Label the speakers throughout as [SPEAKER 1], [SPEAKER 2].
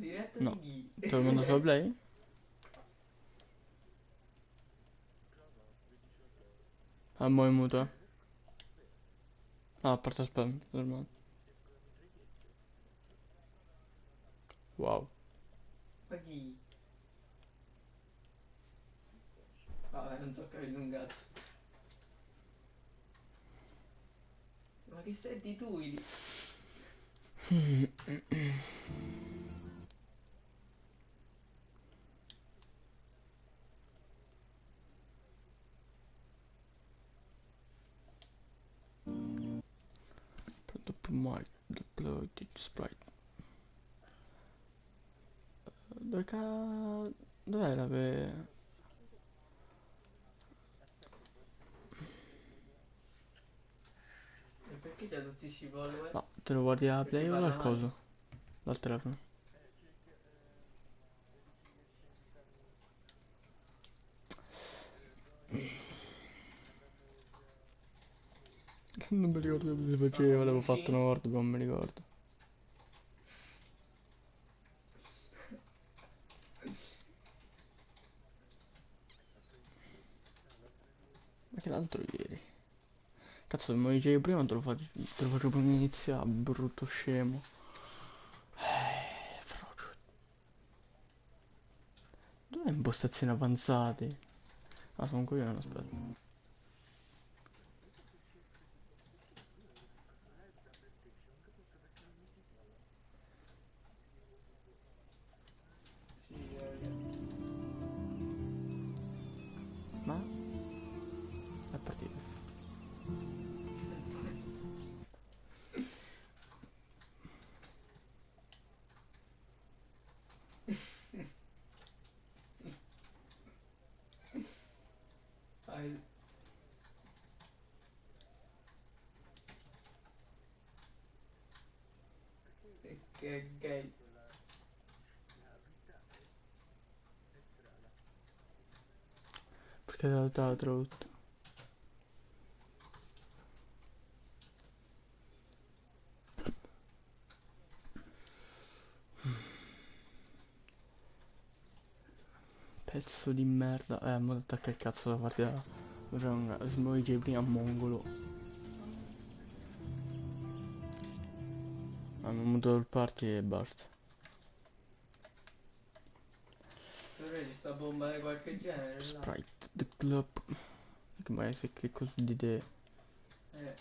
[SPEAKER 1] diretta
[SPEAKER 2] No.
[SPEAKER 1] di
[SPEAKER 2] Ti
[SPEAKER 1] chi?
[SPEAKER 2] avevo mandato la play? Ah, mo' è muto. Ah, a parte spam, normale. Wow.
[SPEAKER 1] Ma chi? Vabbè, non so, ho capito un cazzo. Ma che stai di tu?
[SPEAKER 2] Dopo mai, deploy di sprite. Dove ca... Dov'è la pe...
[SPEAKER 1] E perché c'ha tutti questi follower?
[SPEAKER 2] No, te lo guardi la
[SPEAKER 1] Perché
[SPEAKER 2] play o
[SPEAKER 1] parla
[SPEAKER 2] dal
[SPEAKER 1] male?
[SPEAKER 2] coso? Dal telefono. Non mi ricordo come si
[SPEAKER 1] Stanno
[SPEAKER 2] faceva, l'avevo fatto
[SPEAKER 1] amici?
[SPEAKER 2] una volta, ma non mi ricordo. Ma che l'altro ieri? Cazzo, come dicevi prima te lo faccio prima di iniziare, brutto scemo. Frocio. Dov'è impostazioni avanzate? Ah, sono un coglione, aspetta.
[SPEAKER 1] Sì, raga.
[SPEAKER 2] Ma... è partito.
[SPEAKER 1] Fai- Che gay.
[SPEAKER 2] Perché te l'ha tradotto? Pezzo di merda. Mo attacca il cazzo da partita. C'è un smoige prima mongolo. Hanno muto il party e basta.
[SPEAKER 1] Però ci sta bomba di qualche genere là.
[SPEAKER 2] Sprite, the club. Che mai se clicco su di te.
[SPEAKER 1] Eh,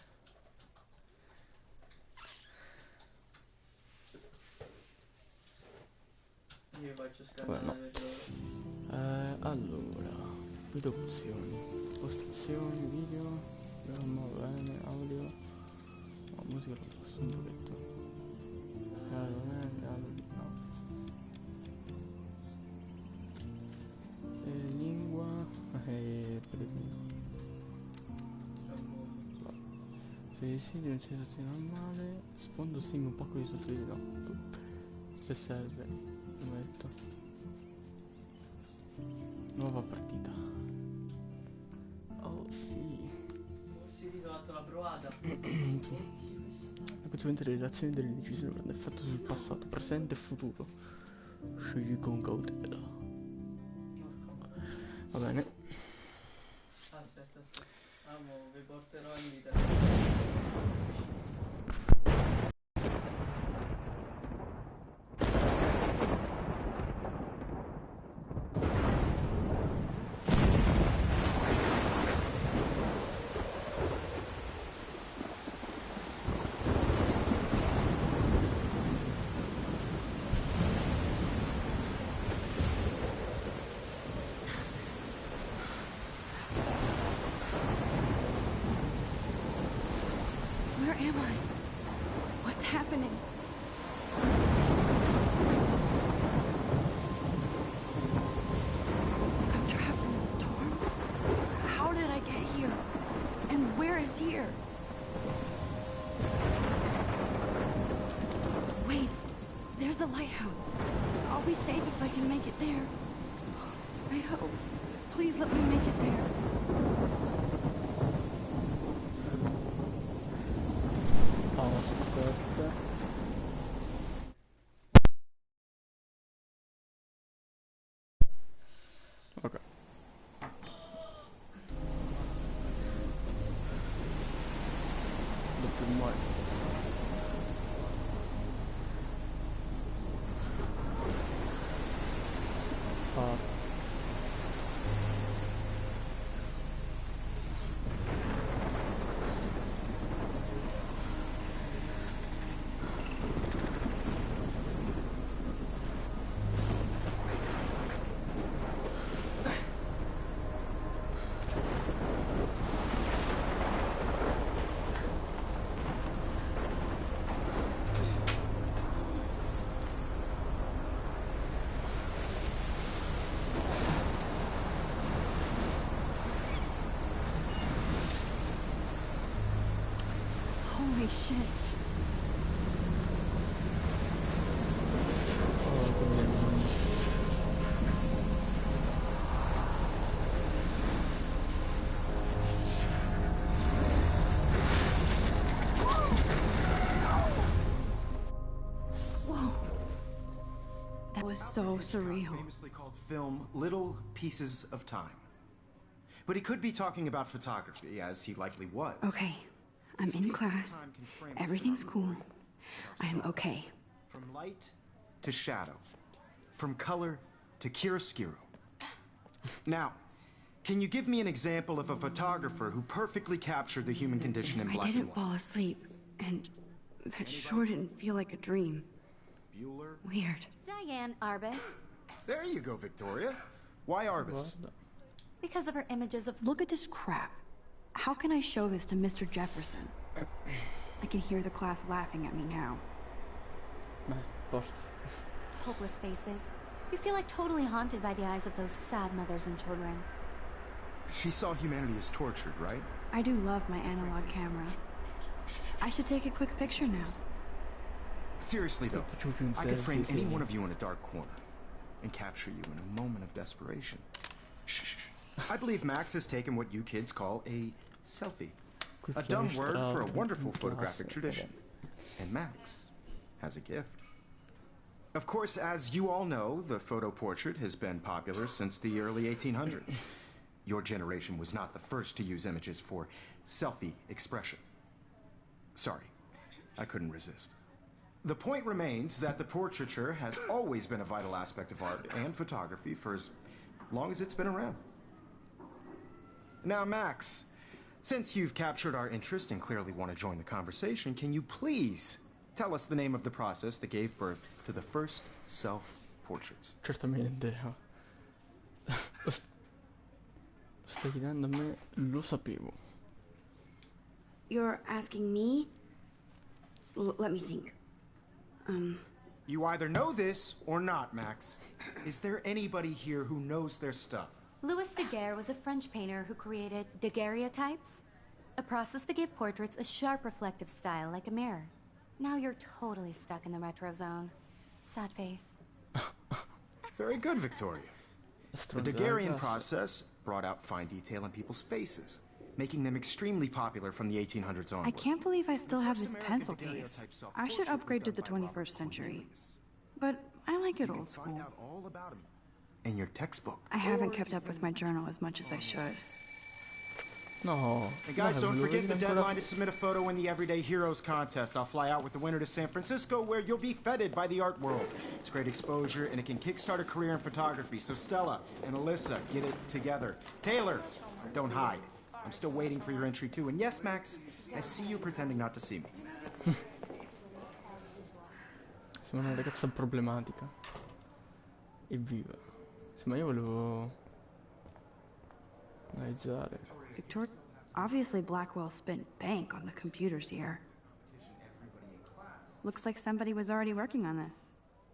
[SPEAKER 1] io faccio
[SPEAKER 2] Vabbè, no.
[SPEAKER 1] scannare per loro.
[SPEAKER 2] Allora. Video opzioni. Postazioni, video. Programma, bene, audio. No, musica lo passo un pochetto. No. Lingua.
[SPEAKER 1] Sta bomba.
[SPEAKER 2] Se sì, di un sensazione normale. Sfondo sim un pacco di sottotitoli. No. Se serve. Lo metto. Nuova partita. Oh sì.
[SPEAKER 1] Oh sì, ti ho fatto la provata.
[SPEAKER 2] Sì.
[SPEAKER 1] Oddio, che sono?
[SPEAKER 2] La conseguente relazione delle decisioni avranno effetto sul passato, presente e futuro. Scegli con cautela.
[SPEAKER 1] Porca ma-
[SPEAKER 2] Va bene.
[SPEAKER 1] Aspetta, aspetta. Ah, mo vi porterò in vita.
[SPEAKER 3] Where am I? What's happening? I'm trapped in a storm? How did I get here? And where is here? Wait, there's the lighthouse. I'll be safe if I can make it there. I hope. Please let me make it there.
[SPEAKER 2] Aspetta.
[SPEAKER 3] shit.
[SPEAKER 2] Oh, che bello.
[SPEAKER 3] Whoa. That was so surreal.
[SPEAKER 4] Famously called film Little Pieces of Time. But he could be talking about photography, as he likely was.
[SPEAKER 3] Okay, I'm in class. Everything's cool. I am okay.
[SPEAKER 4] From light to shadow. From color to chiaroscuro. Now, can you give me an example of a photographer who perfectly captured the human condition in
[SPEAKER 3] I
[SPEAKER 4] black and
[SPEAKER 3] didn't
[SPEAKER 4] white?
[SPEAKER 3] fall asleep, and that sure didn't feel like a dream.
[SPEAKER 4] Bueller?
[SPEAKER 3] Weird.
[SPEAKER 5] Diane Arbus.
[SPEAKER 4] There you go, Victoria. Why Arbus?
[SPEAKER 2] Guarda.
[SPEAKER 5] Because of her images of...
[SPEAKER 3] Look at this crap. How can I show this to Mr. Jefferson? I can hear the class laughing at me now.
[SPEAKER 2] Posto.
[SPEAKER 5] hopeless faces. You feel like totally haunted by the eyes of those sad mothers and children.
[SPEAKER 4] She saw humanity as tortured, right?
[SPEAKER 3] I do love my analog camera. I should take a quick picture now.
[SPEAKER 4] Seriously though,
[SPEAKER 2] The children
[SPEAKER 4] I could
[SPEAKER 2] said
[SPEAKER 4] frame
[SPEAKER 2] this
[SPEAKER 4] any
[SPEAKER 2] evening.
[SPEAKER 4] one of you in a dark corner and capture you in a moment of desperation. Shh. I believe Max has taken what you kids call a selfie. A dumb word for a wonderful photographic tradition. And Max has a gift. Of course, as you all know, the photo portrait has been popular since the early 1800s. Your generation was not the first to use images for selfie expression. Sorry, I couldn't resist. The point remains that the portraiture has always been a vital aspect of art and photography for as long as it's been around. Now, Max, since you've captured our interest and clearly want to join the conversation, can you please tell us the name of the process that gave birth to the first self-portraits?
[SPEAKER 2] Certamente. Stai chiedendo a me, lo sapevo.
[SPEAKER 3] You're asking me? Let me think.
[SPEAKER 4] You either know this or not, Max. Is there anybody here who knows their stuff?
[SPEAKER 5] Louis Daguerre was a French painter who created daguerreotypes, a process that gave portraits a sharp reflective style like a mirror. Now you're totally stuck in the retro zone. Sad face.
[SPEAKER 4] Very good, Victoria. The
[SPEAKER 2] Stronza
[SPEAKER 4] Daguerrean
[SPEAKER 2] classe.
[SPEAKER 4] process brought out fine detail in people's faces, making them extremely popular from the 1800s onward.
[SPEAKER 3] I can't believe I still have
[SPEAKER 4] First
[SPEAKER 3] this
[SPEAKER 4] American
[SPEAKER 3] pencil case.
[SPEAKER 4] daguerreotype
[SPEAKER 3] I
[SPEAKER 4] self-portrait
[SPEAKER 3] should
[SPEAKER 4] was
[SPEAKER 3] upgrade to
[SPEAKER 4] done
[SPEAKER 3] the
[SPEAKER 4] by Robert
[SPEAKER 3] 21st century.
[SPEAKER 4] Cornelius.
[SPEAKER 3] But I like it
[SPEAKER 4] You
[SPEAKER 3] old
[SPEAKER 4] can find
[SPEAKER 3] school.
[SPEAKER 4] out all about him in your textbook.
[SPEAKER 3] I haven't kept up with my journal as much as I should.
[SPEAKER 2] No.
[SPEAKER 4] And guys,
[SPEAKER 2] guarda,
[SPEAKER 4] don't
[SPEAKER 2] volevo
[SPEAKER 4] forget the
[SPEAKER 2] vedere ancora-
[SPEAKER 4] deadline to submit a photo in the Everyday Heroes contest. I'll fly out with the winner to San Francisco, where you'll be feted by the art world. It's great exposure, and it can kickstart a career in photography. So Stella and Alyssa, get it together. Taylor, don't hide. I'm still waiting for your entry too. And yes, Max, I see you pretending not to see me.
[SPEAKER 2] Sembra una ragazza problematica. Evviva. Sì, ma io volevo analizzare.
[SPEAKER 3] Victor, obviously Blackwell spent bank on the computers here. Looks like somebody was already working on this.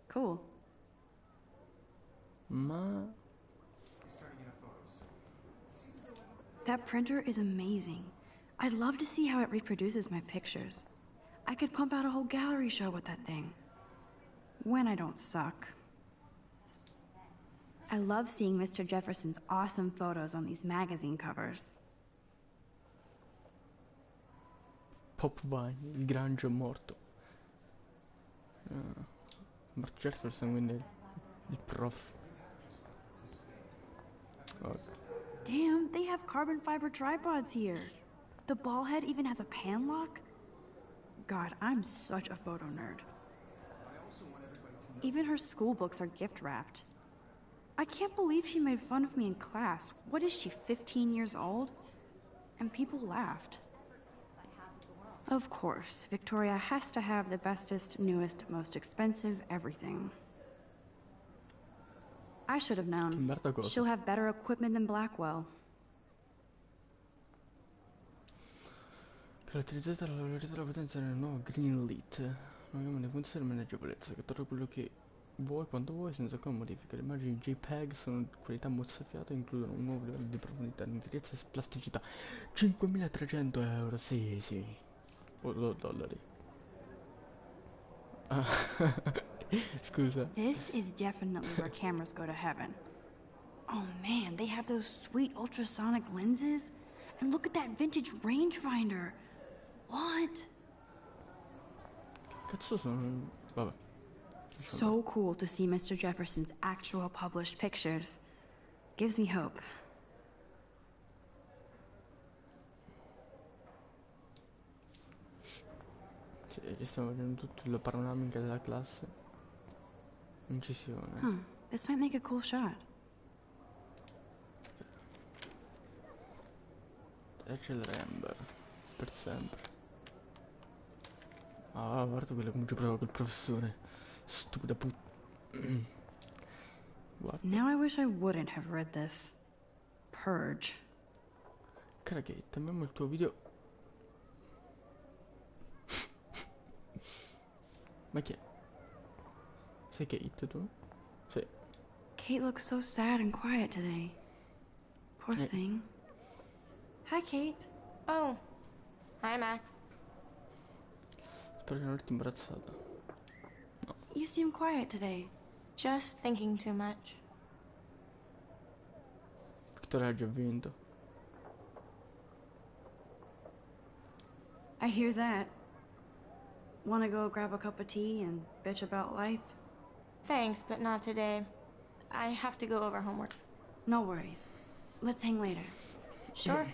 [SPEAKER 3] Cool.
[SPEAKER 2] Ma
[SPEAKER 3] That printer is amazing. I'd love to see how it reproduces my pictures. I could pump out a whole gallery show with that thing. When I don't suck. I love seeing Mr. Jefferson's awesome photos on these magazine covers.
[SPEAKER 2] Pop Vine, il Grange morto. Mark Jefferson, quindi il prof. Ok.
[SPEAKER 3] Damn, they have carbon fiber tripods here. The ball head even has a pan lock. God, I'm such a photo nerd. Even her school books are gift wrapped. I can't believe she made fun of me in class. What is she, 15 years old? And people laughed. Of course, Victoria has to have the bestest, newest, most expensive everything. I should have known.
[SPEAKER 2] Che merda cosa.
[SPEAKER 3] She'll have better equipment than Blackwell.
[SPEAKER 2] Caratterizzata dalla velocità e la potenza nel nuovo Greenlit. Una gamma di funzioni e maneggiabolezza che torna quello che vuoi quando vuoi senza alcuna modifica. Le immagini JPEG sono di qualità mozzafiata e includono un nuovo livello di profondità, nitidezza e plasticità. 5.300 euro, sì. O dollari. Scusa.
[SPEAKER 3] This is definitely where cameras go to heaven. Oh man, they have those sweet ultrasonic lenses. And look at that vintage rangefinder. What?
[SPEAKER 2] Cazzo sono... Vabbè.
[SPEAKER 3] So cool to see Mr. Jefferson's actual published pictures. Gives me hope.
[SPEAKER 2] Sì, ci stiamo vedendo tutto la panoramica della classe. Incisione.
[SPEAKER 3] Huh, this might make a cool shot.
[SPEAKER 2] Ethel Amber. Per sempre. Ah, guarda quello come giocava col professore. Stupida Guarda.
[SPEAKER 3] Now I wish I wouldn't have read this. Purge.
[SPEAKER 2] Cara Kate, abbiamo il tuo video. Ma chi è? Sei Kate tu? Sì.
[SPEAKER 3] Kate looks so sad and quiet today. Poor thing. Hi, Kate.
[SPEAKER 6] Oh. Hi, Max.
[SPEAKER 2] Spero di non averti imbarazzata. No.
[SPEAKER 3] You seem quiet today.
[SPEAKER 6] Just thinking too much.
[SPEAKER 2] Vittoria ha già vinto.
[SPEAKER 3] I hear that. Wanna go grab a cup of tea and bitch about life?
[SPEAKER 6] Thanks, but not today. I have to go over homework.
[SPEAKER 3] No worries. Let's hang later.
[SPEAKER 6] Sure.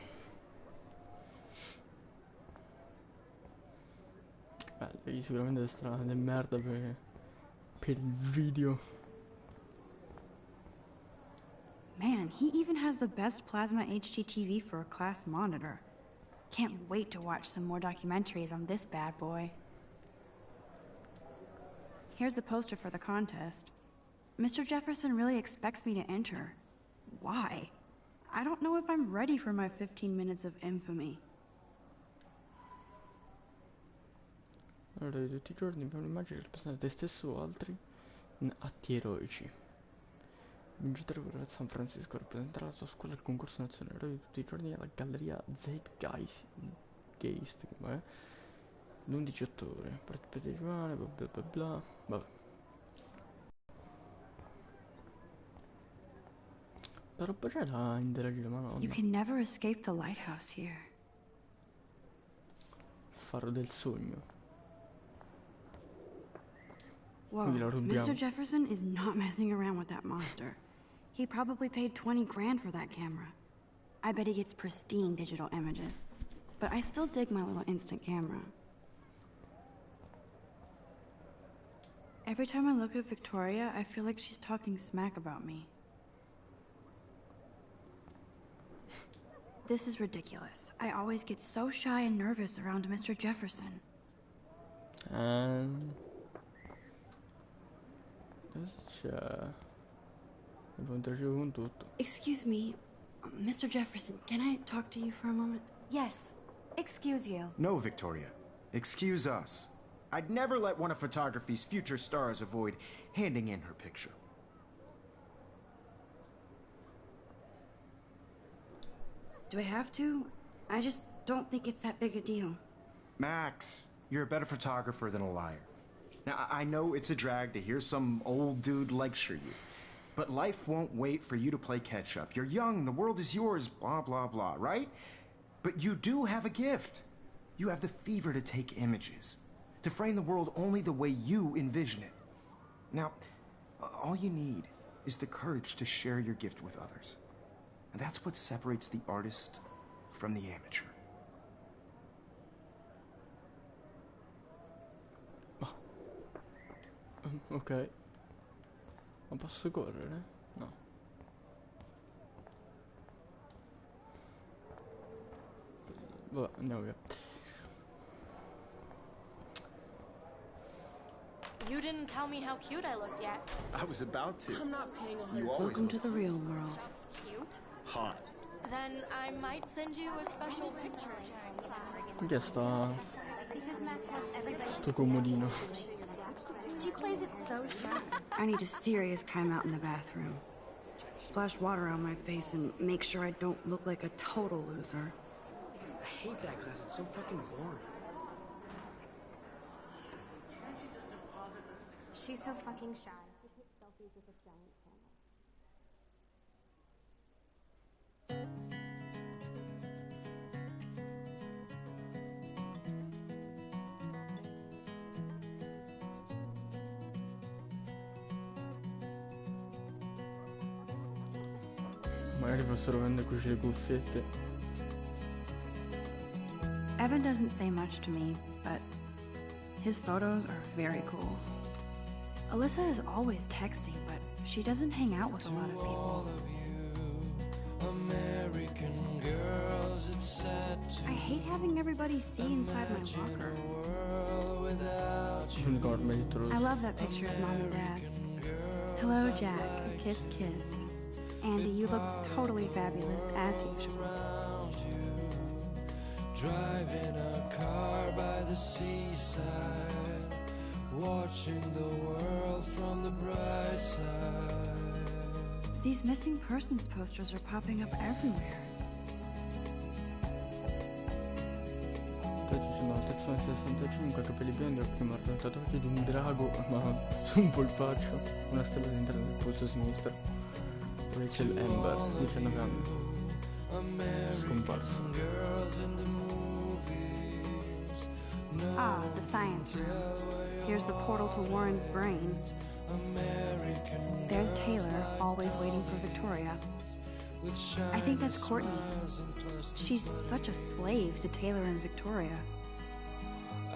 [SPEAKER 2] Lei sicuramente sarà del merda per il video.
[SPEAKER 3] Man, he even has the best plasma HDTV for a class monitor. Can't wait to watch some more documentaries on this bad boy. Here's the poster for the contest. Mr. Jefferson really expects me to enter. Why? I don't know if I'm ready for my 15 minutes of infamy.
[SPEAKER 2] Allora, tutti i giorni abbiamo un'immagine che rappresenta te stesso o altri in atti eroici. Vincitore per San Francisco rappresenterà la sua scuola al concorso nazionale eroi di tutti i giorni alla galleria Zeitgeist, l'11 ottobre. Partecipazione, bla bla bla bla. Vabbè. La roba c'è da interagire, ma no.
[SPEAKER 3] You can never escape the lighthouse here.
[SPEAKER 2] Faro del sogno.
[SPEAKER 3] Whoa, Mr. Jefferson is not messing around with that monster. He probably paid 20 grand for that camera. I bet he gets pristine digital images. But I still dig my little instant camera. Every time I look at Victoria, I feel like she's talking smack about me. This is ridiculous. I always get so shy and nervous around Mr. Jefferson. Excuse me, Mr. Jefferson, can I talk to you for a moment?
[SPEAKER 5] Yes. Excuse you.
[SPEAKER 4] No, Victoria. Excuse us. I'd never let one of photography's future stars avoid handing in her picture.
[SPEAKER 3] Do I have to? I just don't think it's that big a deal.
[SPEAKER 4] Max, you're a better photographer than a liar. Now, I know it's a drag to hear some old dude lecture you, but life won't wait for you to play catch-up. You're young, the world is yours, blah, blah, blah, right? But you do have a gift. You have the fever to take images, to frame the world only the way you envision it. Now, all you need is the courage to share your gift with others. And that's what separates the artist from the amateur.
[SPEAKER 2] Ok. Ma posso correre? No. Vabbè, andiamo via.
[SPEAKER 6] You didn't tell me how cute I looked yet.
[SPEAKER 7] I was about to.
[SPEAKER 6] I'm not paying a
[SPEAKER 7] You always
[SPEAKER 3] Welcome to the real world.
[SPEAKER 6] Just cute.
[SPEAKER 7] hot.
[SPEAKER 6] Then I might send you a special picture.
[SPEAKER 2] Che sta
[SPEAKER 5] Because Max wants everybody
[SPEAKER 2] sto comodino.
[SPEAKER 5] She plays it so shy.
[SPEAKER 3] I need a serious timeout in the bathroom. Splash water on my face and make sure I don't look like a total loser.
[SPEAKER 8] I hate that class. It's so fucking boring.
[SPEAKER 6] She's so fucking shy. She takes selfies with a giant camera.
[SPEAKER 2] Magari fossero vendere qui le cuffiette.
[SPEAKER 3] Evan doesn't say much to me, but his photos are very cool. Alyssa is always texting, but she doesn't hang out with a lot of people.
[SPEAKER 7] American girls, it's sad to
[SPEAKER 3] I hate having everybody see inside my locker. I love that picture of Mom and Dad. Hello, Jack. Kiss, kiss. Andy, you look totally fabulous, as usual.
[SPEAKER 7] Driving a car by the seaside, watching the world from the bright side.
[SPEAKER 3] These missing persons posters are popping up everywhere.
[SPEAKER 2] No, Tetsuo 65, capelli biondi, occhi marroni, tatuaggi di un drago, ma su un polpaccio, una stella all'interno del polso sinistro. Rachel Amber, 19 anni, scomparsa.
[SPEAKER 3] Ah, the science room. Here's the portal to Warren's brain. There's Taylor, always waiting for Victoria. I think that's Courtney. She's such a slave to Taylor and Victoria.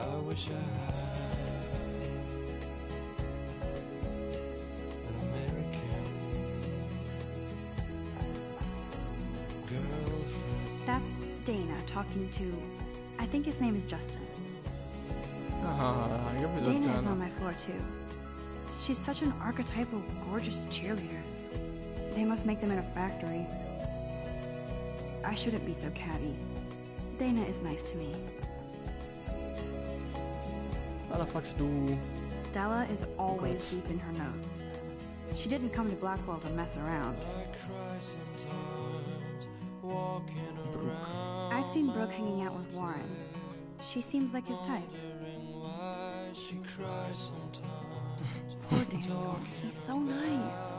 [SPEAKER 7] I wish I had an American girlfriend.
[SPEAKER 3] That's Dana talking to... I think his name is Justin. Dana is on my floor too. She's such an archetypal, gorgeous cheerleader. They must make them in a factory. I shouldn't be so catty. Dana is nice to me. Stella is always deep in her notes. She didn't come to Blackwell to mess around. I've seen Brooke hanging out with Warren. She seems like his type. Poor Daniel, he's so nice.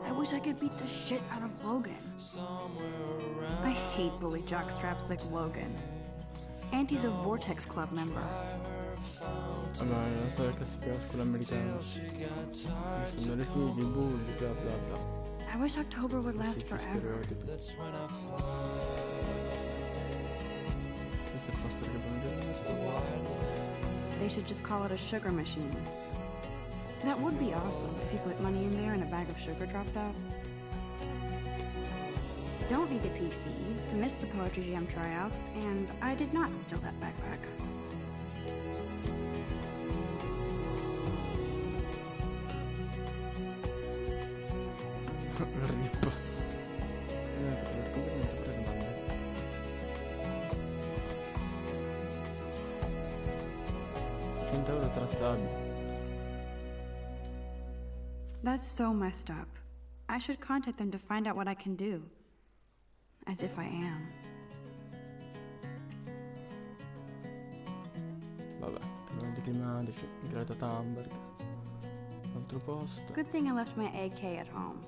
[SPEAKER 3] I wish I could beat the shit out of Logan. I hate bully jockstraps like Logan. And he's a Vortex Club member.
[SPEAKER 2] Allora, non so la classifica scuola americana. Sono le figlie, i bulli, bla bla bla.
[SPEAKER 3] I wish October would last forever.
[SPEAKER 2] Questo è il posto che abbiamo.
[SPEAKER 3] They should just call it a sugar machine. That would be awesome if you put money in there and a bag of sugar dropped out. Don't need a PC, missed the Poetry Jam tryouts, and I did not steal that backpack.
[SPEAKER 2] Rip. €100 trattabili.
[SPEAKER 3] That's so messed up. I should contact them to find out what I can do. As if I am.
[SPEAKER 2] Vabbè, cambiamenti climatici, Greta Thunberg. Altro posto.
[SPEAKER 3] Good thing I left my AK at home.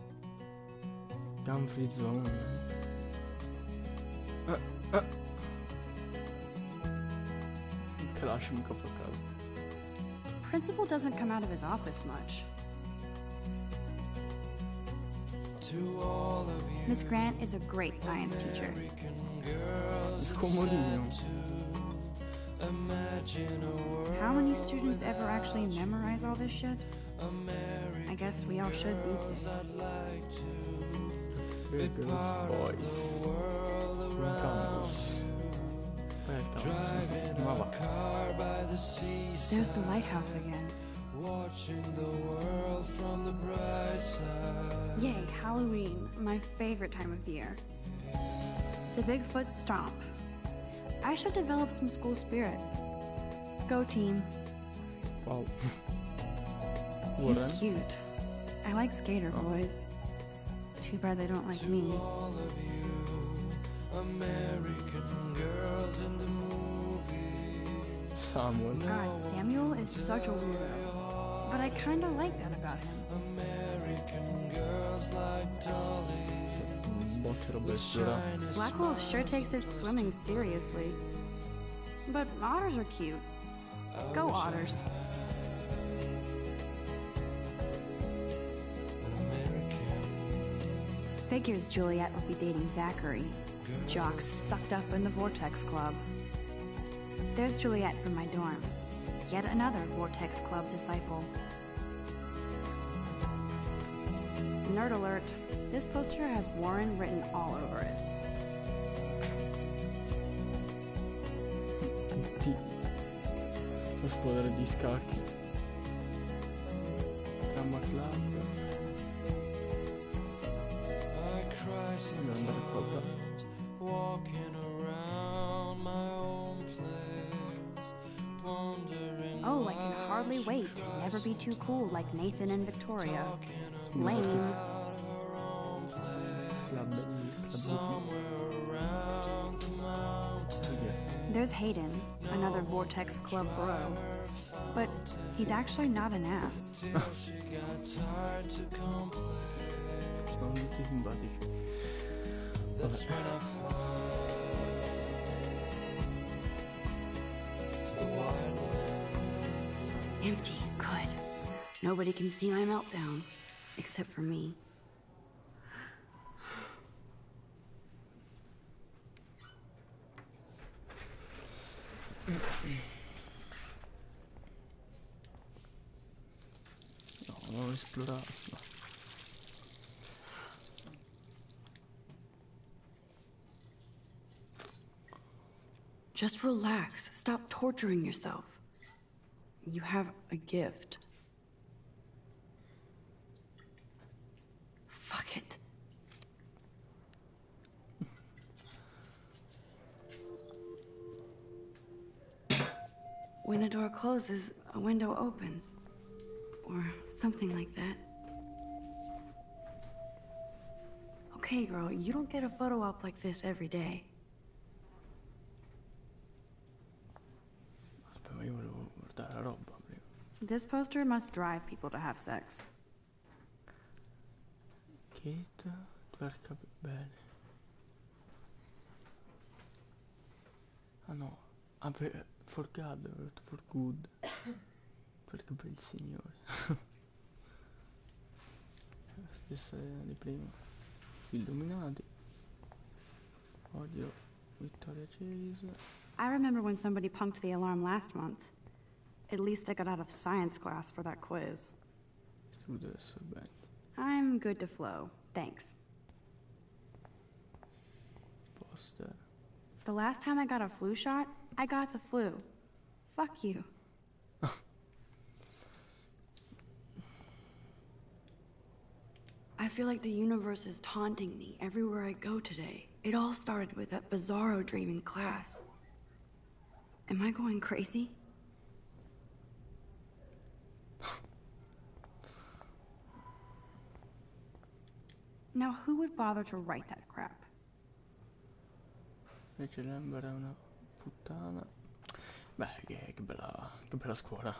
[SPEAKER 2] Gun free zone. Kalashnikov a caso.
[SPEAKER 3] Principal doesn't come out of his office much. Miss Grant is a great science teacher.
[SPEAKER 2] Comodino.
[SPEAKER 3] How many students ever actually memorize all this shit? I guess we all should these days.
[SPEAKER 2] Girls, boys. Un campus.
[SPEAKER 3] There's the lighthouse again.
[SPEAKER 7] Watching the world from the bright side.
[SPEAKER 3] Yay, Halloween, my favorite time of the year. The Bigfoot Stomp. I should develop some school spirit. Go team.
[SPEAKER 2] Wow.
[SPEAKER 3] He's cute. I like skater boys. Too bad they don't like me.
[SPEAKER 7] All of you American girls in the movies.
[SPEAKER 2] Samuel.
[SPEAKER 3] God, Samuel is such a weirdo. but I kinda like that about him.
[SPEAKER 7] American girls like Dolly.
[SPEAKER 3] Blackwell sure takes its swimming seriously. But otters are cute. Go otters. Figures Juliet would be dating Zachary. Jocks sucked up in the Vortex Club. There's Juliet from my dorm. Yet another Vortex Club disciple. Nerd alert. This poster has Warren written all over it.
[SPEAKER 2] Lo squadra di scacchi. Drama Club. Devo andare qua,
[SPEAKER 7] Walking around my own place, wondering
[SPEAKER 3] Oh, I can hardly wait to never be too cool like Nathan and Victoria. Lame. There's Hayden, another Vortex Club bro. But he's actually not an ass.
[SPEAKER 2] Sono tutti simpatici.
[SPEAKER 3] Empty. Good. Nobody can see my meltdown. Except for me.
[SPEAKER 2] No, non ho esplorato. No.
[SPEAKER 3] Just relax. Stop torturing yourself. You have a gift. Fuck it. When a door closes, a window opens. Or something like that. Okay, girl, you don't get a photo op like this every day.
[SPEAKER 2] Aspetta, ma io volevo guardare la roba prima.
[SPEAKER 3] This poster must drive people to have sex.
[SPEAKER 2] Kate, Twerk bene. Ah no, for God, for good. Perché per il Signore. La stessa di prima. Illuminati. Odio Vittoria Chase.
[SPEAKER 3] I remember when somebody punked the alarm last month. At least I got out of science class for that quiz.
[SPEAKER 2] Tu deve essere bene.
[SPEAKER 3] I'm good to flow. Thanks.
[SPEAKER 2] Poster.
[SPEAKER 3] The last time I got a flu shot, I got the flu. Fuck you. I feel like the universe is taunting me everywhere I go today. It all started with that bizarro dream in class. Am I going crazy? Now, who would bother to write that crap?
[SPEAKER 2] Invece Lambert è una puttana. Beh, che bella scuola.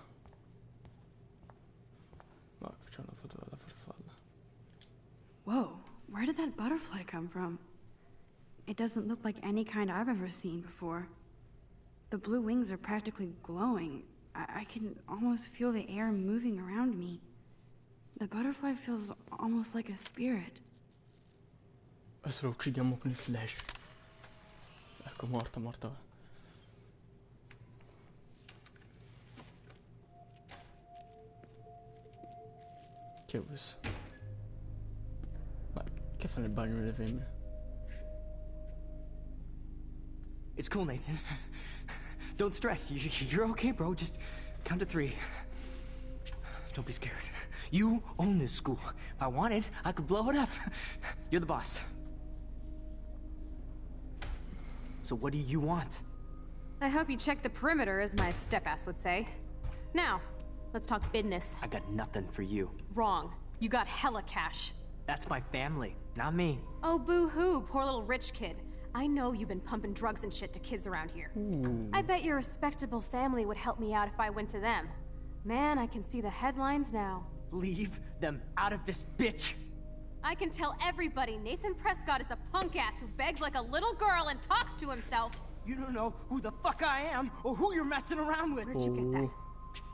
[SPEAKER 2] Ma facciamo una foto della farfalla.
[SPEAKER 3] Whoa, where did that butterfly come from? It doesn't look like any kind I've ever seen before. The blue wings are practically glowing. I can almost feel the air moving around me. The butterfly feels almost like a spirit.
[SPEAKER 2] Adesso lo uccidiamo con il flash. Ecco, morta. Che è questo? Ma che fa nel bagno delle femmine?
[SPEAKER 8] It's cool, Nathan. Don't stress. You're okay, bro. Just count to 3. Don't be scared. You own this school. If I wanted, I could blow it up. You're the boss. So what do you want?
[SPEAKER 9] I hope you check the perimeter, as my step-ass would say. Now, let's talk business.
[SPEAKER 8] I got nothing for you.
[SPEAKER 9] Wrong. You got hella cash.
[SPEAKER 8] That's my family, not me.
[SPEAKER 9] Oh, boo-hoo, poor little rich kid. I know you've been pumping drugs and shit to kids around here. I bet your respectable family would help me out if I went to them. Man, I can see the headlines now.
[SPEAKER 8] Leave them out of this, bitch!
[SPEAKER 9] I can tell everybody Nathan Prescott is a punk ass who begs like a little girl and talks to himself.
[SPEAKER 8] You don't know who the fuck I am or who you're messing around with.
[SPEAKER 9] Where'd you get that?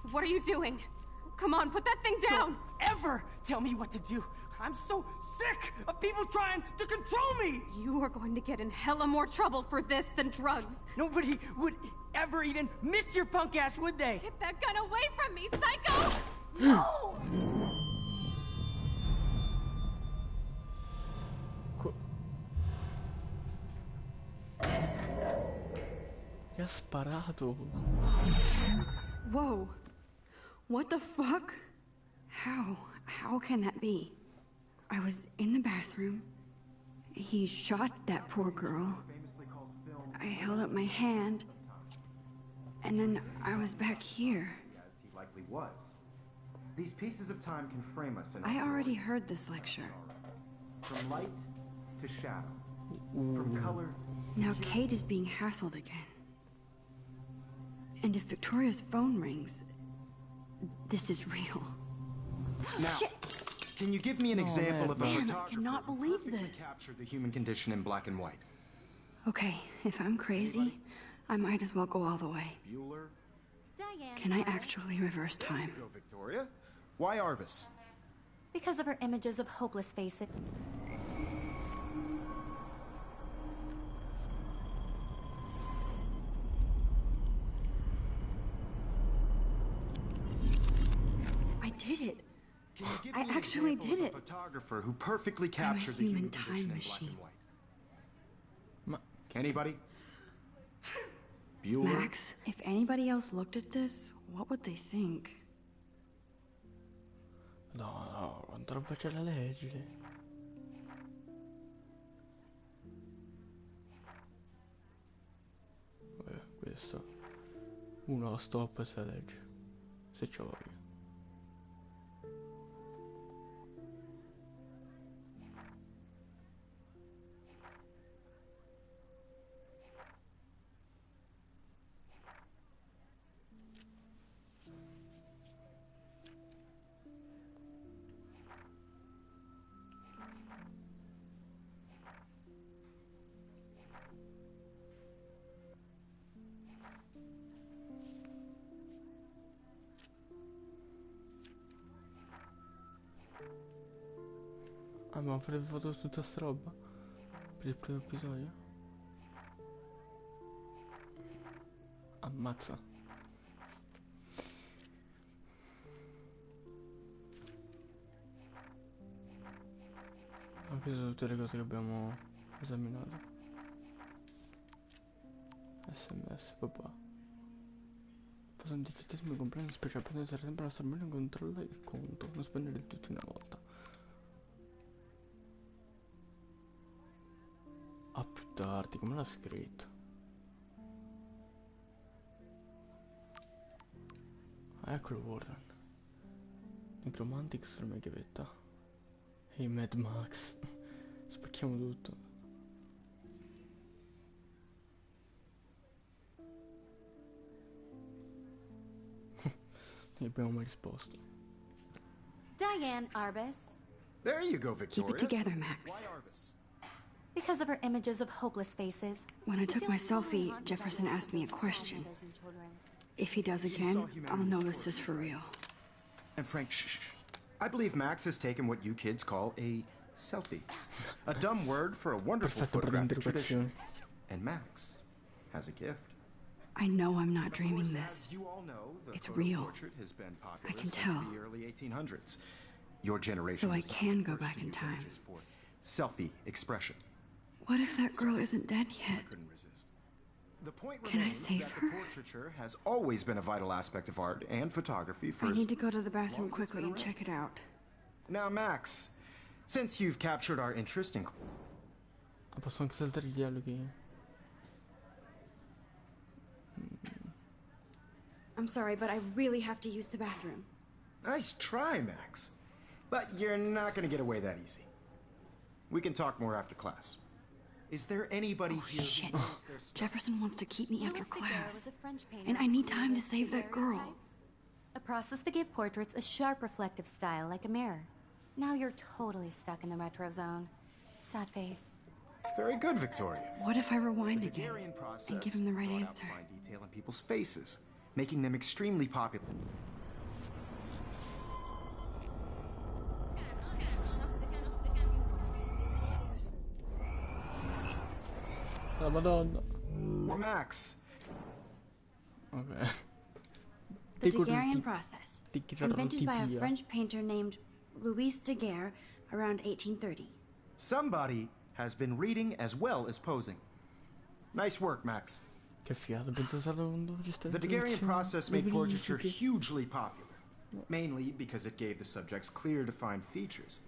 [SPEAKER 9] What are you doing? Come on, put that thing down!
[SPEAKER 8] Don't ever tell me what to do! I'm so sick of people trying to control me!
[SPEAKER 9] You are going to get in hella more trouble for this than drugs.
[SPEAKER 8] Nobody would ever even miss your punk ass, would they?
[SPEAKER 9] Get that gun away from me, psycho! No!
[SPEAKER 2] Gli ha sparato.
[SPEAKER 3] Whoa. What the fuck? How can that be? I was in the bathroom. He shot that poor girl. I held up my hand. And then I was back here.
[SPEAKER 4] As he likely was. These pieces of time can frame us in
[SPEAKER 3] I already heard this lecture.
[SPEAKER 4] from light to shadow. From color.
[SPEAKER 3] Now Kate is being hassled again. And if Victoria's phone rings, this is real.
[SPEAKER 4] Now, can you give me an example of a
[SPEAKER 3] Man, I
[SPEAKER 4] photographer
[SPEAKER 3] cannot
[SPEAKER 4] who
[SPEAKER 3] believe
[SPEAKER 4] perfectly
[SPEAKER 3] this.
[SPEAKER 4] captured the human condition in black and white?
[SPEAKER 3] Okay, if I'm crazy, I might as well go all the way.
[SPEAKER 4] Bueller?
[SPEAKER 5] Diane.
[SPEAKER 3] Can I actually reverse time?
[SPEAKER 4] Go, Victoria. Why Arbus?
[SPEAKER 5] Because of her images of hopeless faces.
[SPEAKER 3] I did it.
[SPEAKER 4] Can you give
[SPEAKER 3] I
[SPEAKER 4] me an
[SPEAKER 3] actually
[SPEAKER 4] example
[SPEAKER 3] did
[SPEAKER 4] of a
[SPEAKER 3] it.
[SPEAKER 4] photographer who perfectly captured the
[SPEAKER 3] human
[SPEAKER 4] human
[SPEAKER 3] time
[SPEAKER 4] condition in black
[SPEAKER 3] machine.
[SPEAKER 4] and white?
[SPEAKER 2] Ma
[SPEAKER 4] Anybody? Bueller?
[SPEAKER 3] Max, if anybody else looked at this, what would they think?
[SPEAKER 2] No, quanta roba c'è da leggere. Questo. Uno stop e se legge. Se c'ho voglia. Ah, ma avrebbe fatto tutta sta roba per il primo episodio? Ammazza. Anche su tutte le cose che abbiamo esaminato. SMS, papà. Posso antifittismo compleanno speciale, potete essere sempre la stagione controlla il conto, non spendere il tutto una volta. Ah, più tardi, come l'ha scritto? Ah, eccolo Warren. Necromantics per me chiavetta. Ehi, Mad Max. Spacchiamo tutto. Non abbiamo mai risposto.
[SPEAKER 5] Diane Arbus.
[SPEAKER 4] There you go, Victoria.
[SPEAKER 3] Keep it together, Max.
[SPEAKER 4] Why Arbus?
[SPEAKER 5] Because of her images of hopeless faces.
[SPEAKER 3] When I took my selfie, Jefferson asked me a question. If he does again, I'll know this is for real.
[SPEAKER 4] And Frank, shh. I believe Max has taken what you kids call a selfie. A dumb word for a wonderful
[SPEAKER 2] Perfetto per
[SPEAKER 4] photographic tradition.
[SPEAKER 2] l'interrogazione.
[SPEAKER 4] And Max has a gift.
[SPEAKER 3] I know I'm not
[SPEAKER 4] Of
[SPEAKER 3] dreaming
[SPEAKER 4] course,
[SPEAKER 3] this.
[SPEAKER 4] as you all know, the
[SPEAKER 3] It's
[SPEAKER 4] photo
[SPEAKER 3] real.
[SPEAKER 4] portrait has been popular
[SPEAKER 3] I can
[SPEAKER 4] since
[SPEAKER 3] tell.
[SPEAKER 4] the early 1800s. Your generation
[SPEAKER 3] So I
[SPEAKER 4] was the
[SPEAKER 3] can go
[SPEAKER 4] first
[SPEAKER 3] back
[SPEAKER 4] to
[SPEAKER 3] in
[SPEAKER 4] use
[SPEAKER 3] time.
[SPEAKER 4] images for selfie expression.
[SPEAKER 3] What if that girl isn't dead
[SPEAKER 4] I
[SPEAKER 3] yet?
[SPEAKER 4] couldn't resist. The point
[SPEAKER 3] Can I
[SPEAKER 4] remains
[SPEAKER 3] save
[SPEAKER 4] that
[SPEAKER 3] her?
[SPEAKER 4] the portraiture has always been a vital aspect of art and photography for
[SPEAKER 3] I
[SPEAKER 4] as
[SPEAKER 3] need to go to the bathroom
[SPEAKER 4] long as it's
[SPEAKER 3] quickly
[SPEAKER 4] been
[SPEAKER 3] and
[SPEAKER 4] around.
[SPEAKER 3] check it out.
[SPEAKER 4] Now, Max, since you've captured our interest in
[SPEAKER 2] Ah, posso anche saltare i dialoghi?
[SPEAKER 3] I'm sorry, but I really have to use the bathroom.
[SPEAKER 4] Nice try, Max. But you're not going to get away that easy. We can talk more after class. Is there anybody here
[SPEAKER 3] Shit.
[SPEAKER 4] who knows their stuff?
[SPEAKER 3] Jefferson wants to keep me after
[SPEAKER 5] Louis Daguerre
[SPEAKER 3] class.
[SPEAKER 5] was a French painter
[SPEAKER 3] And I
[SPEAKER 5] who
[SPEAKER 3] need time to
[SPEAKER 5] created
[SPEAKER 3] save that girl.
[SPEAKER 5] daguerreotypes. A process that gave portraits a sharp reflective style like a mirror. Now you're totally stuck in the retro zone. Sad face.
[SPEAKER 4] Very good, Victoria.
[SPEAKER 3] What if I rewind
[SPEAKER 4] The
[SPEAKER 3] again
[SPEAKER 4] Daguerrean process
[SPEAKER 3] and give him the right
[SPEAKER 4] brought out
[SPEAKER 3] answer?
[SPEAKER 4] fine detail in people's faces, making them extremely popular.
[SPEAKER 2] La Madonna.
[SPEAKER 4] Max.
[SPEAKER 2] Ok.
[SPEAKER 3] The Daguerrean process, invented by a French painter named Louis Daguerre around 1830.
[SPEAKER 4] Somebody has been reading as well as posing. Nice work, Max.
[SPEAKER 2] Che figata, penso sia un regista.
[SPEAKER 4] The Daguerrean process made portraiture hugely popular, mainly because it gave the subjects clear, defined features.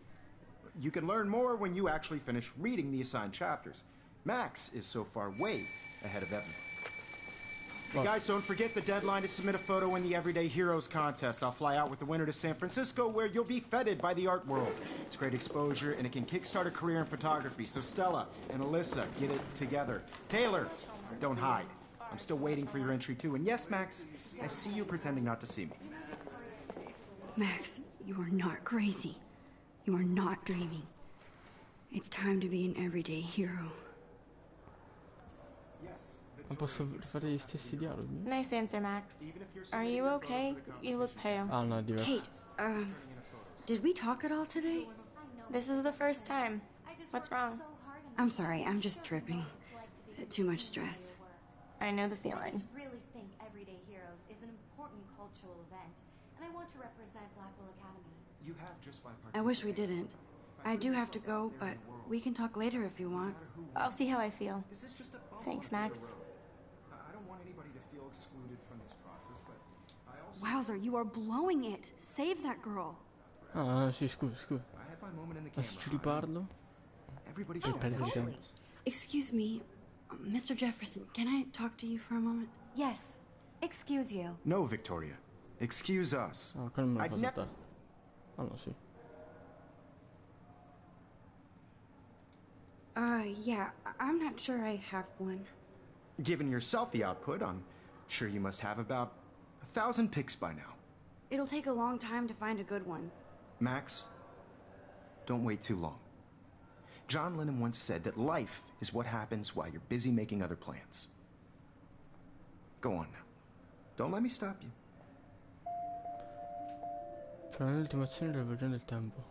[SPEAKER 4] You can learn more when you actually finish reading the assigned chapters. Max is so far way ahead of everyone. Hey guys, don't forget the deadline to submit a photo in the Everyday Heroes contest. I'll fly out with the winner to San Francisco, where you'll be feted by the art world. It's great exposure, and it can kickstart a career in photography. So Stella and Alyssa, get it together. Taylor, don't hide. I'm still waiting for your entry too. And yes, Max, I see you pretending not to see me.
[SPEAKER 3] Max, you are not crazy. You are not dreaming. It's time to be an everyday hero.
[SPEAKER 2] Ma posso fare gli stessi dialoghi?
[SPEAKER 6] Nice answer, Max. Are you okay? You look pale.
[SPEAKER 2] Ah no, è diverso.
[SPEAKER 3] Kate, did we talk at all today?
[SPEAKER 6] This is the first time. What's wrong?
[SPEAKER 3] I'm sorry, I'm just tripping. Too much stress.
[SPEAKER 6] I know the
[SPEAKER 5] I
[SPEAKER 6] feeling.
[SPEAKER 5] just really think Everyday Heroes is an important cultural event, and I want to represent Blackwell Academy.
[SPEAKER 4] You have just by
[SPEAKER 3] I wish we didn't. I do have to go, but we can talk later if you want.
[SPEAKER 6] I'll see how I feel.
[SPEAKER 4] This is just a bump
[SPEAKER 6] Thanks,
[SPEAKER 4] on the
[SPEAKER 6] Max.
[SPEAKER 4] road. I don't want anybody to feel excluded from this process, but I also
[SPEAKER 3] Wowzer, you are blowing it. Save that girl.
[SPEAKER 2] Ah, sì, scusa.
[SPEAKER 4] I had my moment in the
[SPEAKER 2] Ma se ci
[SPEAKER 4] camera.
[SPEAKER 2] riparlo?
[SPEAKER 4] Everybody
[SPEAKER 2] Poi
[SPEAKER 4] should
[SPEAKER 2] perdi
[SPEAKER 4] have
[SPEAKER 2] il
[SPEAKER 4] their
[SPEAKER 2] tempo.
[SPEAKER 4] chance.
[SPEAKER 3] Excuse me, Mr. Jefferson, can I talk to you for a moment?
[SPEAKER 5] Yes. Excuse you.
[SPEAKER 4] No, Victoria. Excuse us.
[SPEAKER 2] Ah, quello me lo
[SPEAKER 4] I'd
[SPEAKER 2] fa
[SPEAKER 4] never.
[SPEAKER 2] saltare. Ah no, sì.
[SPEAKER 3] Yeah, I'm not sure I have one.
[SPEAKER 4] Given your selfie output, I'm sure you must have about 1,000 pics by now.
[SPEAKER 3] It'll take a long time to find a good one.
[SPEAKER 4] Max, don't wait too long. John Lennon once said that life is what happens while you're busy making other plans. Go on now. Don't let me stop you.
[SPEAKER 2] Tra le ultime azioni della Legione del Tempo.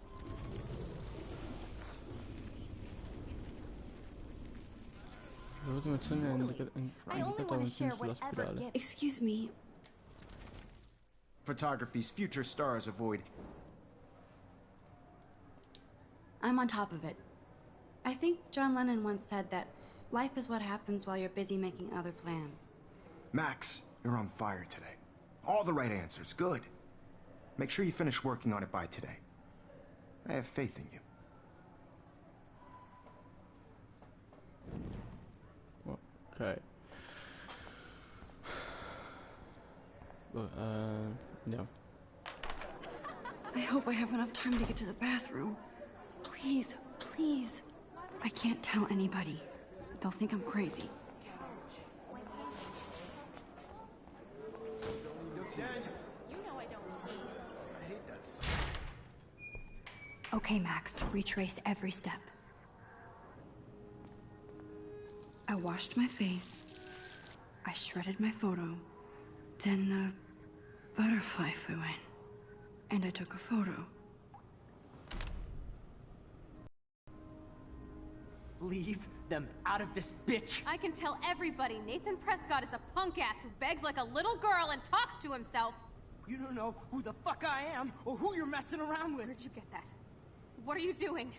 [SPEAKER 2] L'ultima azione è indicata un film sulla spirale.
[SPEAKER 3] Excuse me,
[SPEAKER 4] Photography's future stars avoid.
[SPEAKER 3] I'm on top of it. I think John Lennon once said that life is what happens while you're busy making other plans.
[SPEAKER 4] Max, you're on fire today. All the right answers. Good. Make sure you finish working on it by today. I have faith in you.
[SPEAKER 2] Ok. Andiamo.
[SPEAKER 3] I hope I have enough time to get to the bathroom. Please, please. I can't tell anybody. They'll think I'm crazy. Okay, Max, retrace every step. I washed my face. I shredded my photo. Then the butterfly flew in. And I took a photo.
[SPEAKER 8] Leave them out of this, bitch!
[SPEAKER 9] I can tell everybody Nathan Prescott is a punk ass who begs like a little girl and talks to himself.
[SPEAKER 8] You don't know who the fuck I am or who you're messing around with.
[SPEAKER 9] Where'd you get that? What are you doing?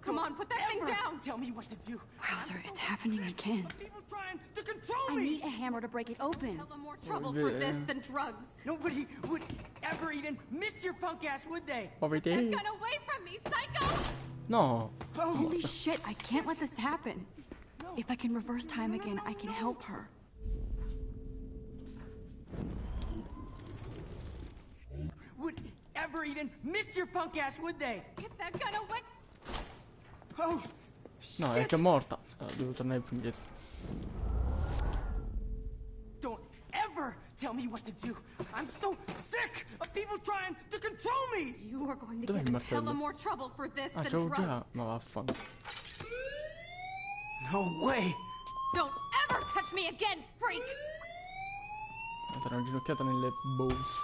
[SPEAKER 9] Come on, put that thing
[SPEAKER 8] Ever
[SPEAKER 9] down!
[SPEAKER 8] Tell me what to do.
[SPEAKER 3] Wowzer, it's happening again.
[SPEAKER 8] People trying to control
[SPEAKER 3] I
[SPEAKER 8] me.
[SPEAKER 3] need a hammer to break it open.
[SPEAKER 9] Hell of more trouble for this than drugs.
[SPEAKER 8] Nobody would ever even miss your punk ass, would they?
[SPEAKER 2] Poveri
[SPEAKER 9] Get away from me, psycho!
[SPEAKER 2] No!
[SPEAKER 3] Holy shit, I can't let this happen. If I can reverse time again, I can help her.
[SPEAKER 8] Would ever even miss your punk ass, would they?
[SPEAKER 9] Get that gun away!
[SPEAKER 8] Oh,
[SPEAKER 2] No, è
[SPEAKER 8] shit.
[SPEAKER 2] già morta. Devo tornare più indietro.
[SPEAKER 8] Don't ever tell me what to do. I'm so sick of people trying to control me!
[SPEAKER 9] You are going to
[SPEAKER 2] Dov'è
[SPEAKER 9] get
[SPEAKER 2] il
[SPEAKER 9] in
[SPEAKER 2] martello?
[SPEAKER 9] hella more trouble for this
[SPEAKER 2] Ah,
[SPEAKER 9] than
[SPEAKER 2] c'avevo
[SPEAKER 9] drugs.
[SPEAKER 2] già. Ma vaffanculo.
[SPEAKER 8] No way!
[SPEAKER 9] Don't ever touch me again, freak!
[SPEAKER 2] Era una ginocchiata nelle balls.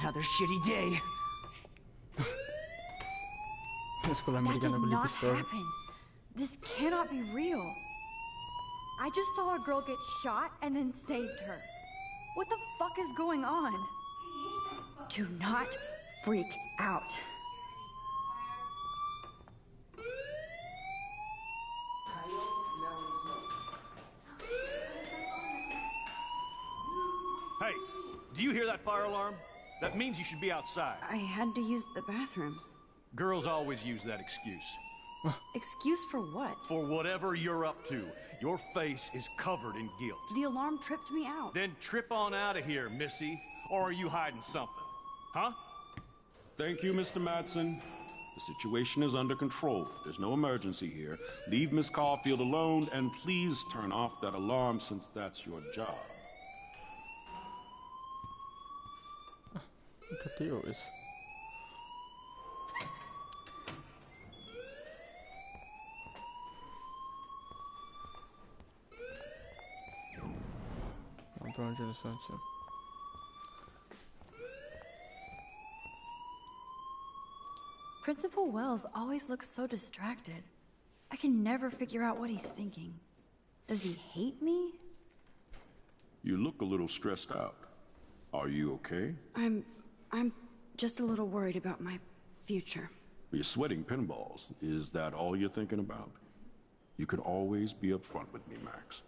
[SPEAKER 8] Another shitty day.
[SPEAKER 2] La scuola
[SPEAKER 3] That
[SPEAKER 2] americana
[SPEAKER 3] did
[SPEAKER 2] con le
[SPEAKER 3] not
[SPEAKER 2] pistole.
[SPEAKER 3] happen. This cannot be real. I just saw a girl get shot and then saved her. What the fuck is going on? Do not freak out.
[SPEAKER 10] Hey, do you hear that fire alarm? That means you should be outside.
[SPEAKER 3] I had to use the bathroom.
[SPEAKER 10] Girls always use that excuse.
[SPEAKER 3] Excuse for what?
[SPEAKER 10] For whatever you're up to, your face is covered in guilt.
[SPEAKER 3] The alarm tripped me out.
[SPEAKER 10] Then trip on out of here, Missy. Or are you hiding something? Huh?
[SPEAKER 11] Thank you, Mr. Madsen. The situation is under control. There's no emergency here. Leave Miss Caulfield alone, and please turn off that alarm since that's your job.
[SPEAKER 2] Cattivo questo. No, però non c'è nessuna azione.
[SPEAKER 3] Principal Wells always looks so distracted. I can never figure out what he's thinking. Does he hate me?
[SPEAKER 11] You look a little stressed out. Are you okay?
[SPEAKER 3] I'm just a little worried about my future.
[SPEAKER 11] You're sweating pinballs. Is that all you're thinking about? You can always be upfront with me, Max.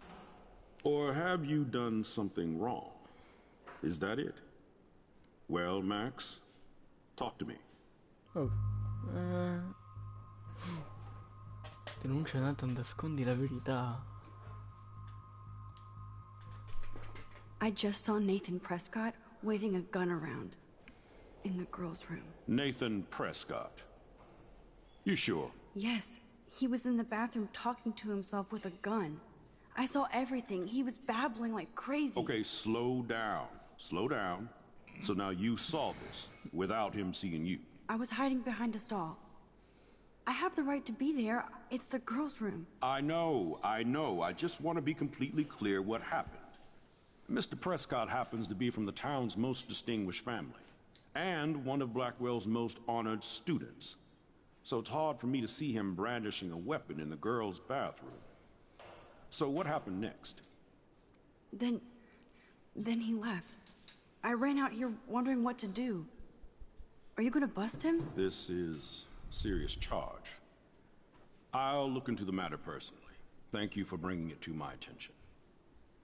[SPEAKER 11] Or have you done something wrong? Is that it? Well, Max, talk to me.
[SPEAKER 2] Oh. Denuncia Nathan, nascondi la verità.
[SPEAKER 3] I just saw Nathan Prescott waving a gun around in the girls' room.
[SPEAKER 11] Nathan Prescott. You sure?
[SPEAKER 3] Yes, he was in the bathroom talking to himself with a gun. I saw everything. He was babbling like crazy.
[SPEAKER 11] Okay, slow down. Slow down. So now you saw this without him seeing you.
[SPEAKER 3] I was hiding behind a stall. I have the right to be there. It's the girls' room.
[SPEAKER 11] I know. I just want to be completely clear what happened. Mr. Prescott happens to be from the town's most distinguished family, and one of Blackwell's most honored students. So it's hard for me to see him brandishing a weapon in the girls' bathroom. So what happened next?
[SPEAKER 3] Then he left. I ran out here wondering what to do. Are you gonna bust him?
[SPEAKER 11] This is a serious charge. I'll look into the matter personally. Thank you for bringing it to my attention.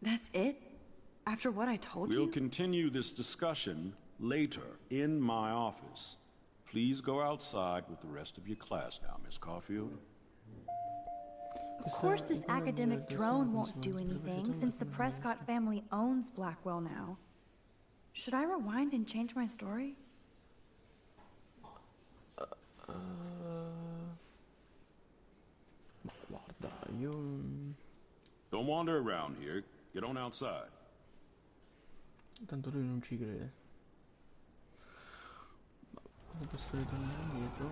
[SPEAKER 3] That's it? After what I told you?
[SPEAKER 11] We'll continue this discussion later in my office. Please go outside with the rest of your class now, Miss Caulfield.
[SPEAKER 12] Of course this academic drone won't do anything since the Prescott family owns Blackwell now.
[SPEAKER 3] Should I rewind and change my story?
[SPEAKER 2] Guarda, io...
[SPEAKER 11] Don't wander around here. Get on outside.
[SPEAKER 2] Tanto lui non ci crede. Ma posso ritornare indietro?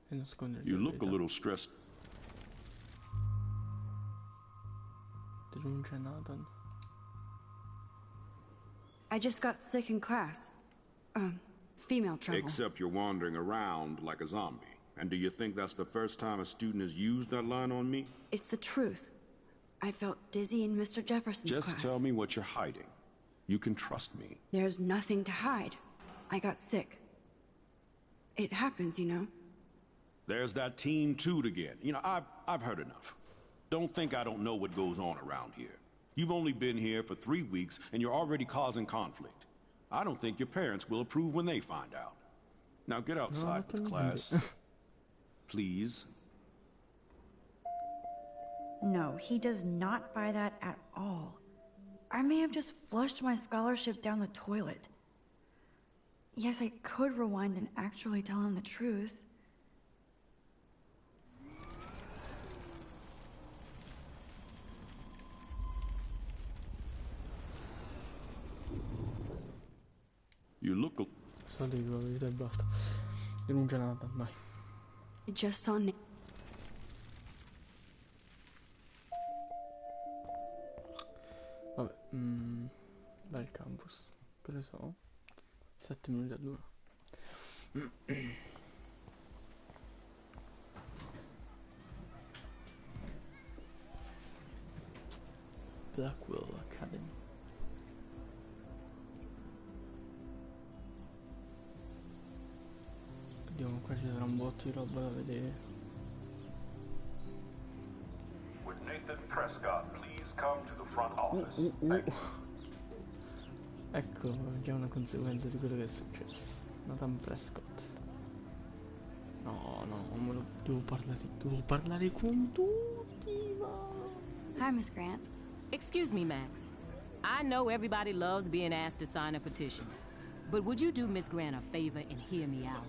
[SPEAKER 2] E nascondergli
[SPEAKER 11] You
[SPEAKER 2] la
[SPEAKER 11] look a
[SPEAKER 2] verità.
[SPEAKER 11] little stressed.
[SPEAKER 2] Denuncia Nathan.
[SPEAKER 3] I just got sick in class. Female trouble.
[SPEAKER 11] Except you're wandering around like a zombie. And do you think that's the first time a student has used that line on me?
[SPEAKER 3] It's the truth. I felt dizzy in Mr. Jefferson's class.
[SPEAKER 11] Just tell me what you're hiding. You can trust me.
[SPEAKER 3] There's nothing to hide. I got sick. It happens, you know.
[SPEAKER 11] There's that Team Toot again. You know, I've heard enough. Don't think I don't know what goes on around here. You've only been here for 3 weeks, and you're already causing conflict. I don't think your parents will approve when they find out. Now get outside with class. Please.
[SPEAKER 3] No, he does not buy that at all. I may have just flushed my scholarship down the toilet.
[SPEAKER 12] Yes, I could rewind and actually tell him the truth.
[SPEAKER 11] You look a...
[SPEAKER 2] So dico la verità e basta. Denuncia nata, vai.
[SPEAKER 3] I just saw Nick.
[SPEAKER 2] Vabbè, dal campus. Che ne so? 7 minuti all'ora. Blackwell Academy. Vediamo, qua ci sarà un botto di roba da vedere.
[SPEAKER 10] Would Nathan Prescott please come to the front office? Thank you.
[SPEAKER 2] Ecco, già una conseguenza di quello che è successo. Nathan Prescott. No, devo parlare con tutti, ma...
[SPEAKER 3] Hi, Miss Grant.
[SPEAKER 13] Excuse me, Max. I know everybody loves being asked to sign a petition, but would you do Miss Grant a favor and hear me out?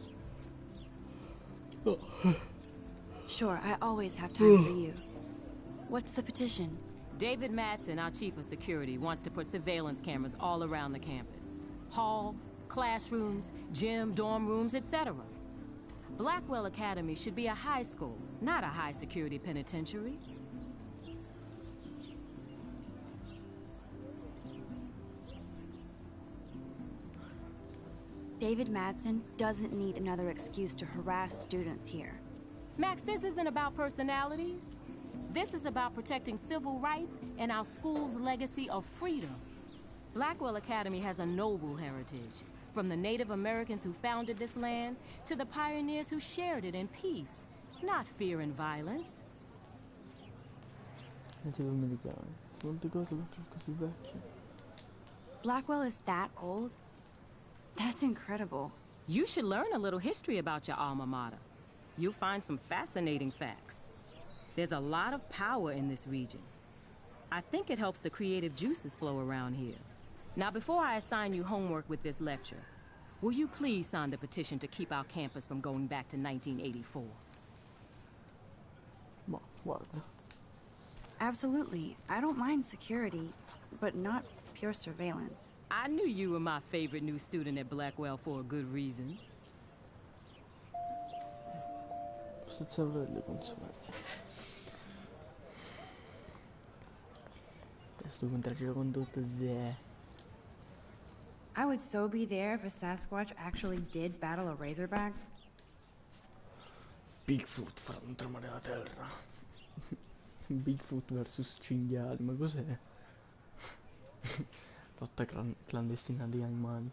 [SPEAKER 3] Sure, I always have time for you. What's the petition?
[SPEAKER 13] David Madsen, our chief of security, wants to put surveillance cameras all around the campus. Halls, classrooms, gym, dorm rooms, etc. Blackwell Academy should be a high school, not a high-security penitentiary.
[SPEAKER 3] David Madsen doesn't need another excuse to harass students here.
[SPEAKER 13] Max, this isn't about personalities. This is about protecting civil rights and our school's legacy of freedom. Blackwell Academy has a noble heritage, from the Native Americans who founded this land to the pioneers who shared it in peace, not fear and violence.
[SPEAKER 2] Native americani, molte cose faccio così vecchie.
[SPEAKER 3] Blackwell is that old? That's incredible.
[SPEAKER 13] You should learn a little history about your alma mater. You'll find some fascinating facts. There's a lot of power in this region. I think it helps the creative juices flow around here. Now, before I assign you homework with this lecture, will you please sign the petition to keep our campus from going back to 1984?
[SPEAKER 2] Ma, guarda.
[SPEAKER 3] Absolutely. I don't mind security, but not pure surveillance.
[SPEAKER 13] I knew you were my favorite new student at Blackwell for a good reason.
[SPEAKER 2] Senza avere le console. Sto contraggio con tutto zè.
[SPEAKER 3] I would so be there if a Sasquatch actually did battle a Razorback.
[SPEAKER 2] Bigfoot faranno tremare la terra. Bigfoot versus cinghiali, ma cos'è? Lotta clandestina di animali.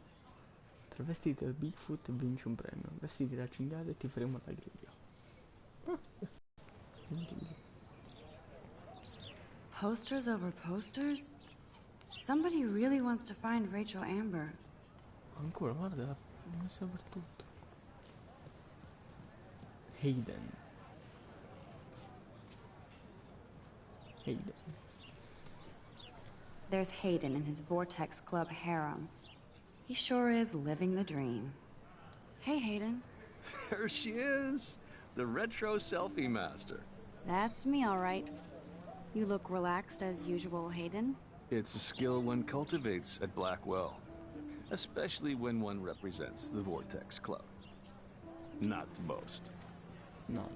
[SPEAKER 2] Travestiti da Bigfoot e vinci un premio. Vestiti da cinghiale e ti faremo la griglia.
[SPEAKER 3] Posters over posters? Somebody really wants to find Rachel Amber.
[SPEAKER 2] Ancora, guarda, l'ha messa per tutto. Hayden.
[SPEAKER 3] There's Hayden in his Vortex Club harem. He sure is living the dream. Hey, Hayden.
[SPEAKER 14] There she is, the retro selfie master.
[SPEAKER 3] That's me, all right. You look relaxed as usual, Hayden.
[SPEAKER 14] It's a skill one cultivates at Blackwell, especially when one represents the Vortex Club. Not to boast.
[SPEAKER 2] No.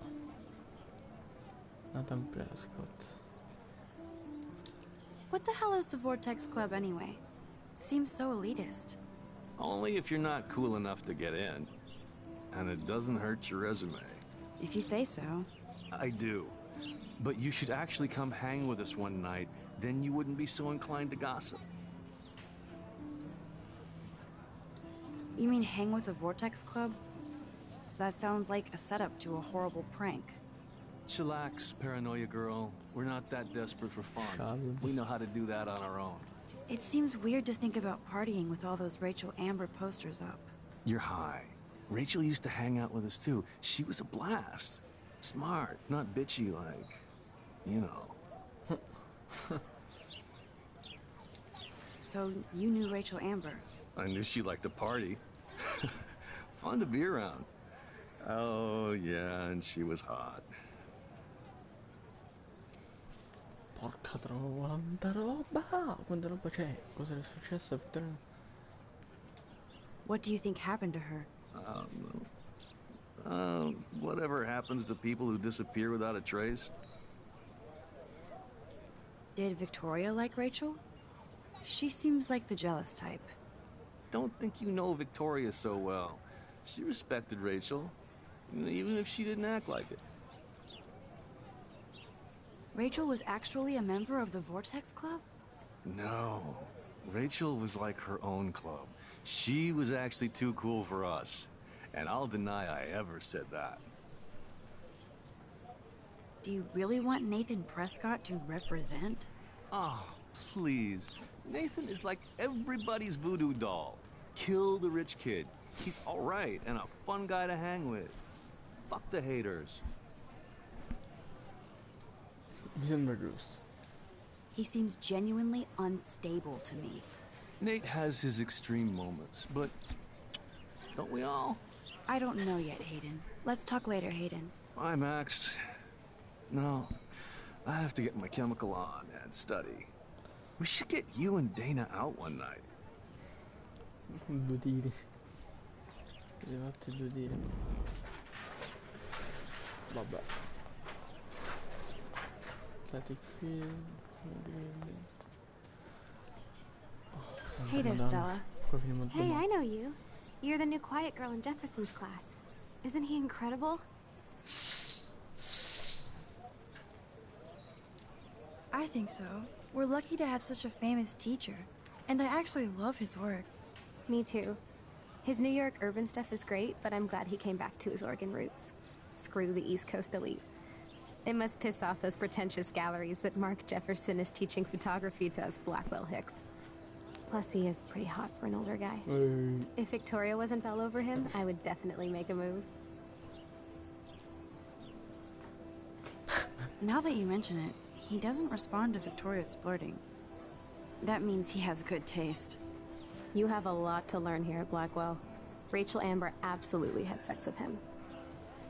[SPEAKER 2] Nathan Prescott.
[SPEAKER 3] What the hell is the Vortex Club anyway? It seems so elitist.
[SPEAKER 14] Only if you're not cool enough to get in. And it doesn't hurt your resume.
[SPEAKER 3] If you say so.
[SPEAKER 14] I do. But you should actually come hang with us one night, then you wouldn't be so inclined to gossip.
[SPEAKER 3] You mean hang with the Vortex Club? That sounds like a setup to a horrible prank.
[SPEAKER 14] Chillax, paranoia girl. We're not that desperate for fun. We know how to do that on our own.
[SPEAKER 3] It seems weird to think about partying with all those Rachel Amber posters up.
[SPEAKER 14] You're high. Rachel used to hang out with us too. She was a blast. Smart, not bitchy like, you know.
[SPEAKER 3] So you knew Rachel Amber?
[SPEAKER 14] I knew she liked to party. Fun to be around. Oh, yeah, and she was hot.
[SPEAKER 2] Porca quanta roba! Quanta roba c'è? Cosa è successo a Victoria?
[SPEAKER 3] What do you think happened to her?
[SPEAKER 14] Whatever happens to people who disappear without a trace.
[SPEAKER 3] Did Victoria like Rachel? She seems like the jealous type.
[SPEAKER 14] Don't think you know Victoria so well. She respected Rachel, even if she didn't act like it.
[SPEAKER 3] Rachel was actually a member of the Vortex Club?
[SPEAKER 14] No. Rachel was like her own club. She was actually too cool for us. And I'll deny I ever said that.
[SPEAKER 3] Do you really want Nathan Prescott to represent?
[SPEAKER 14] Oh, please. Nathan is like everybody's voodoo doll. Kill the rich kid. He's all right and a fun guy to hang with. Fuck the haters.
[SPEAKER 3] He seems genuinely unstable to me.
[SPEAKER 14] Nate has his extreme moments, but don't we all?
[SPEAKER 3] I don't know yet, Hayden. Let's talk later, Hayden.
[SPEAKER 14] Bye, Max. No, I have to get my chemical on and study. We should get you and Dana out one night.
[SPEAKER 2] Due tiri. Li ho fatti 2 tiri. Vabbè. Athletic field.
[SPEAKER 15] Hey there, Stella. Hey, I know you. You're the new quiet girl in Jefferson's class. Isn't he incredible?
[SPEAKER 12] I think so. We're lucky to have such a famous teacher. And I actually love his work.
[SPEAKER 15] Me too. His New York urban stuff is great, but I'm glad he came back to his Oregon roots. Screw the East Coast elite. It must piss off those pretentious galleries that Mark Jefferson is teaching photography to us Blackwell Hicks. Plus, he is pretty hot for an older guy. If Victoria wasn't all over him, I would definitely make a move.
[SPEAKER 3] Now that you mention it, he doesn't respond to Victoria's flirting. That means he has good taste.
[SPEAKER 15] You have a lot to learn here at Blackwell. Rachel Amber absolutely had sex with him.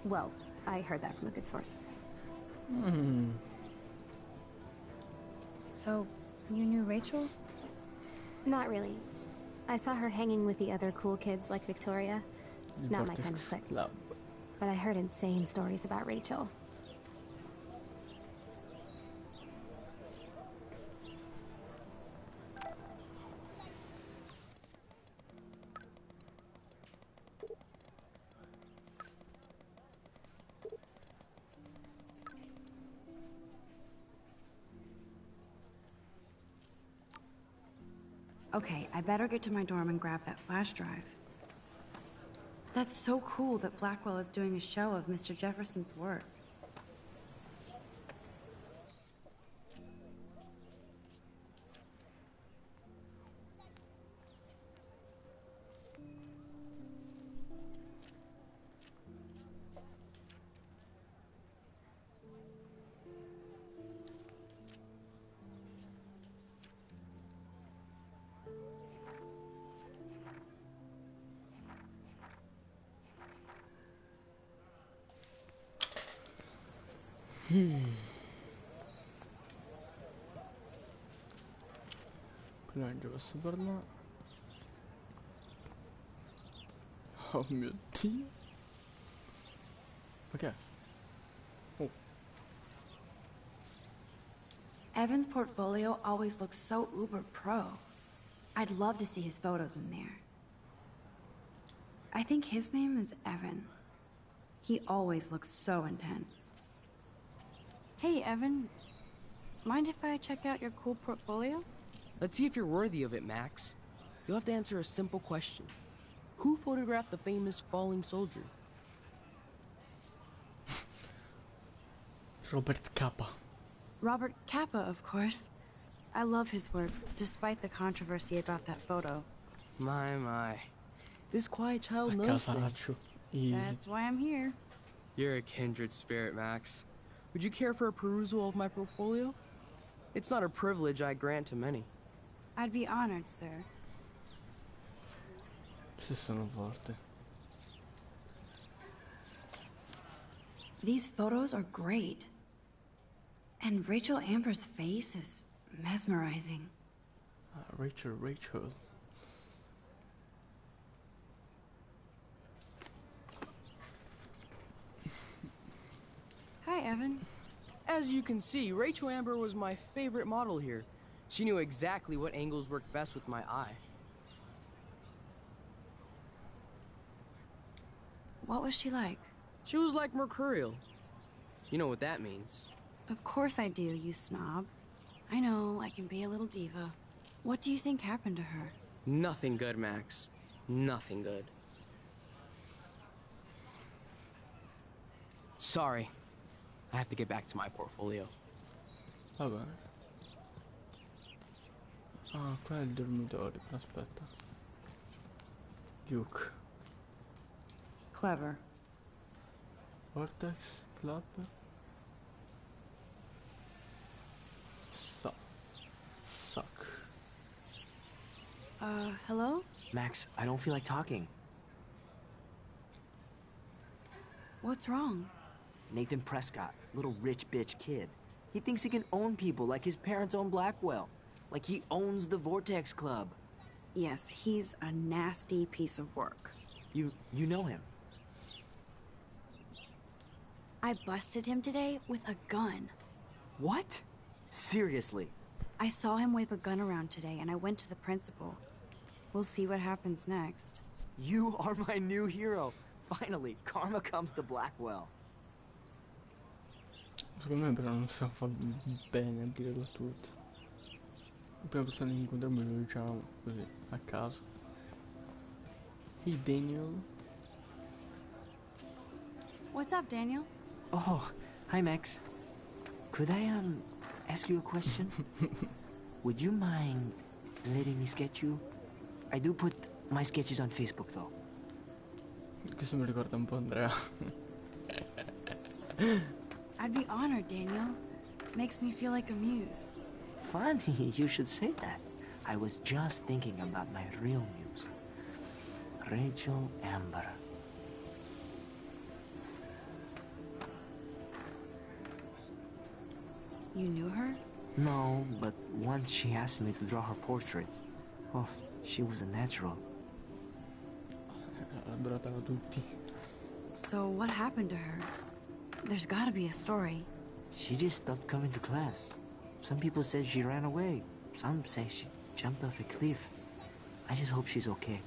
[SPEAKER 15] Well, I heard that from a good source.
[SPEAKER 12] So, you knew Rachel?
[SPEAKER 15] Not really. I saw her hanging with the other cool kids like Victoria. Not my kind of clique. But I heard insane stories about Rachel.
[SPEAKER 3] Okay, I better get to my dorm and grab that flash drive. That's so cool that Blackwell is doing a show of Mr. Jefferson's work.
[SPEAKER 2] Quello non ci posso parlare. Oh mio Dio. Ok. Oh.
[SPEAKER 3] Evan's portfolio always looks so uber pro. I'd love to see his photos in there. I think his name is Evan. He always looks so intense. Hey, Evan. Mind if I check out your cool portfolio?
[SPEAKER 16] Let's see if you're worthy of it, Max. You'll have to answer a simple question. Who photographed the famous falling soldier?
[SPEAKER 2] Robert Capa.
[SPEAKER 3] Robert Capa, of course. I love his work, despite the controversy about that photo.
[SPEAKER 16] My. This quiet child knows things.
[SPEAKER 3] That's why I'm here.
[SPEAKER 16] You're a kindred spirit, Max. Would you care for a perusal of my portfolio? It's not a privilege I grant to many.
[SPEAKER 3] I'd be honored, sir.
[SPEAKER 2] Se sono forte.
[SPEAKER 3] These photos are great. And Rachel Amber's face is mesmerizing.
[SPEAKER 2] Rachel.
[SPEAKER 3] Hi, Evan.
[SPEAKER 16] As you can see, Rachel Amber was my favorite model here. She knew exactly what angles worked best with my eye.
[SPEAKER 3] What was she like?
[SPEAKER 16] She was like mercurial. You know what that means.
[SPEAKER 3] Of course I do, you snob. I know, I can be a little diva. What do you think happened to her?
[SPEAKER 16] Nothing good, Max. Nothing good. Sorry. I have to get back to my portfolio.
[SPEAKER 2] Va bene. Ah, qua è il dormitorio, aspetta. Duke.
[SPEAKER 3] Clever.
[SPEAKER 2] Vortex Club. Suck.
[SPEAKER 3] Hello?
[SPEAKER 8] Max, I don't feel like talking.
[SPEAKER 3] What's wrong?
[SPEAKER 8] Nathan Prescott, little rich bitch kid. He thinks he can own people like his parents own Blackwell. Like he owns the Vortex Club.
[SPEAKER 3] Yes, he's a nasty piece of work.
[SPEAKER 8] You know him?
[SPEAKER 3] I busted him today with a gun.
[SPEAKER 8] What? Seriously?
[SPEAKER 3] I saw him wave a gun around today, and I went to the principal. We'll see what happens next.
[SPEAKER 8] You are my new hero. Finally, karma comes to Blackwell.
[SPEAKER 2] Secondo me però non si fa bene a dirlo a tutti. La prima persona che incontriamo lo diciamo così, a caso. Hey Daniel.
[SPEAKER 3] What's up, Daniel?
[SPEAKER 8] Oh, hi Max. Could I ask you a question? Would you mind letting me sketch you? I do put my sketches on Facebook though.
[SPEAKER 2] Questo mi ricorda un po' Andrea.
[SPEAKER 3] I'd be honored, Daniel. Makes me feel like a muse.
[SPEAKER 8] Funny, you should say that. I was just thinking about my real muse. Rachel Amber.
[SPEAKER 3] You knew her?
[SPEAKER 8] No, but once she asked me to draw her portrait. Oh, she was a natural.
[SPEAKER 2] Adorata da tutti.
[SPEAKER 3] So what happened to her? There's gotta be a story.
[SPEAKER 8] She just stopped coming to class. Some people said she ran away. Some say she jumped off a cliff. I just hope she's okay.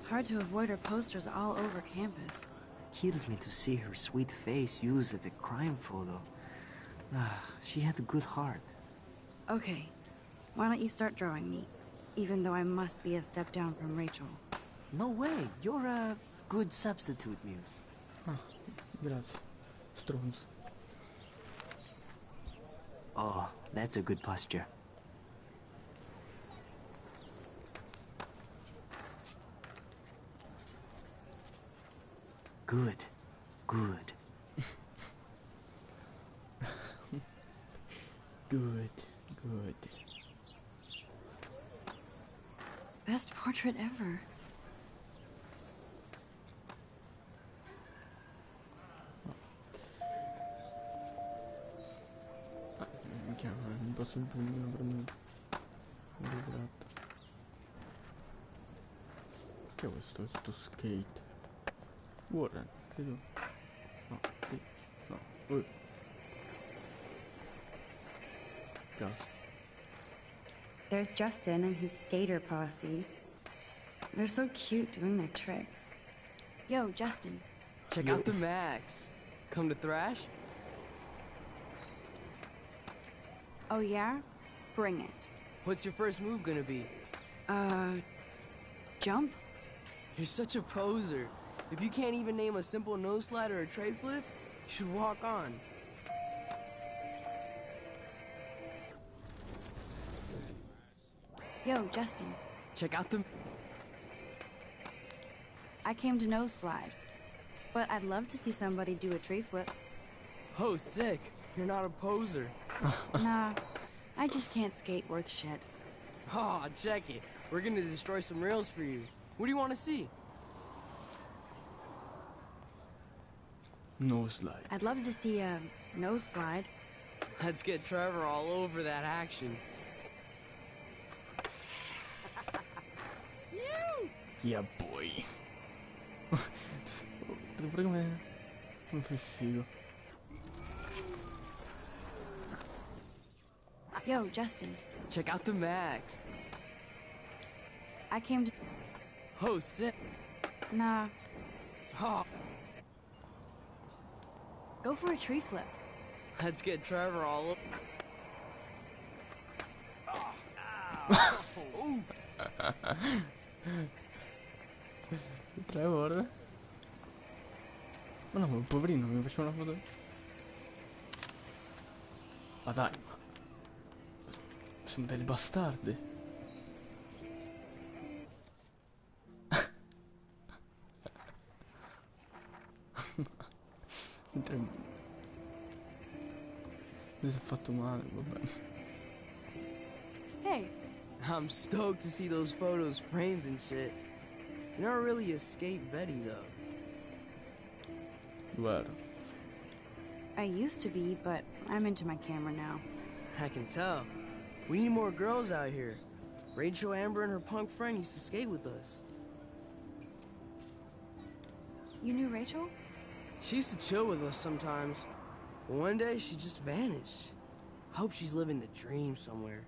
[SPEAKER 3] Hard to avoid her posters all over campus.
[SPEAKER 8] Kills me to see her sweet face used as a crime photo. She had a good heart.
[SPEAKER 3] Okay, why don't you start drawing me? Even though I must be a step down from Rachel.
[SPEAKER 8] No way, you're a good substitute, Muse.
[SPEAKER 2] Ah, grazie. Stronzo.
[SPEAKER 8] Oh, that's a good posture. Good. Good.
[SPEAKER 2] Good.
[SPEAKER 3] Best portrait ever.
[SPEAKER 2] Non posso aggiungere per me un ritratto. Che è questo? Sto skate. Warren, sei tu? No, sì, no. Just.
[SPEAKER 3] There's Justin and his skater posse. They're so cute doing their tricks. Yo, Justin.
[SPEAKER 16] Check out the Max. Come to thrash?
[SPEAKER 3] Oh yeah? Bring it.
[SPEAKER 16] What's your first move gonna be?
[SPEAKER 3] Jump?
[SPEAKER 16] You're such a poser. If you can't even name a simple nose slide or a tray flip, you should walk on.
[SPEAKER 3] Yo, Justin.
[SPEAKER 16] Check out the...
[SPEAKER 3] I came to nose slide, but I'd love to see somebody do a tree flip.
[SPEAKER 16] Oh, sick. You're not a poser.
[SPEAKER 3] Nah, I just can't skate worth shit.
[SPEAKER 16] Oh, check it. We're gonna destroy some rails for you. What do you want to see?
[SPEAKER 2] Nose slide.
[SPEAKER 3] I'd love to see a nose slide.
[SPEAKER 16] Let's get Trevor all over that action.
[SPEAKER 2] Yeah, boy. Come fai figo.
[SPEAKER 3] Yo, Justin.
[SPEAKER 16] Check out the Max.
[SPEAKER 3] I came to...
[SPEAKER 16] Oh, sick.
[SPEAKER 3] Nah.
[SPEAKER 16] Oh.
[SPEAKER 3] Go for a tree flip.
[SPEAKER 16] Let's get Trevor all over.
[SPEAKER 2] Trevor? Ma no, poverino, mi faccio una foto. Ma dai, ma... sono delle bastarde. Mi si è fatto male, vabbè.
[SPEAKER 3] Hey.
[SPEAKER 16] I'm stoked to see those photos framed and shit. You never really escaped Betty, though.
[SPEAKER 2] Vero.
[SPEAKER 3] I used to be, but I'm into my camera now.
[SPEAKER 16] I can tell. We need more girls out here. Rachel Amber and her punk friend used to skate with us.
[SPEAKER 3] You knew Rachel?
[SPEAKER 16] She used to chill with us sometimes. But one day, she just vanished. I hope she's living the dream somewhere.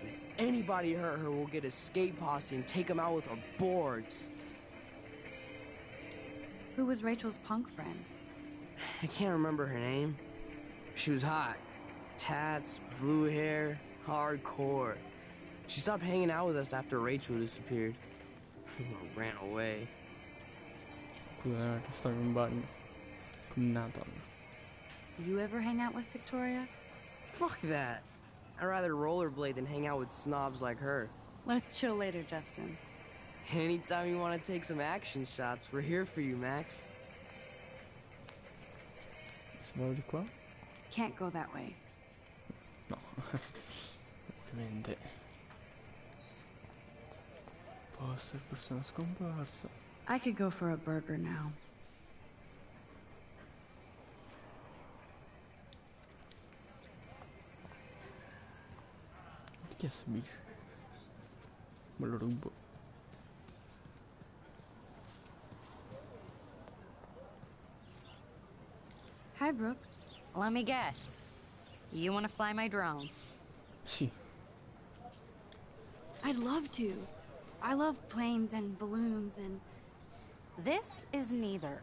[SPEAKER 16] And if anybody hurt her, we'll get a skate posse and take them out with our boards.
[SPEAKER 3] Who was Rachel's punk friend?
[SPEAKER 16] I can't remember her name. She was hot. Tats, blue hair, hardcore. She stopped hanging out with us after Rachel disappeared. Ran away.
[SPEAKER 2] Scusa, che stavo in bagno. Con Nathan.
[SPEAKER 3] You ever hang out with Victoria?
[SPEAKER 16] Fuck that. I'd rather rollerblade than hang out with snobs like her.
[SPEAKER 3] Let's chill later, Justin.
[SPEAKER 16] Anytime you want to take some action shots, we're here for you, Max.
[SPEAKER 2] Si muove di qua?
[SPEAKER 3] Can't go that way.
[SPEAKER 2] No. Ovviamente. Poster, persona scomparsa.
[SPEAKER 3] I could go for a burger now.
[SPEAKER 2] Chi è sto bicho? Me lo rubo.
[SPEAKER 3] Hi, Brooke.
[SPEAKER 5] Let me guess. You want to fly my drone?
[SPEAKER 2] Sì.
[SPEAKER 3] I'd love to. I love planes and balloons and...
[SPEAKER 5] This is neither.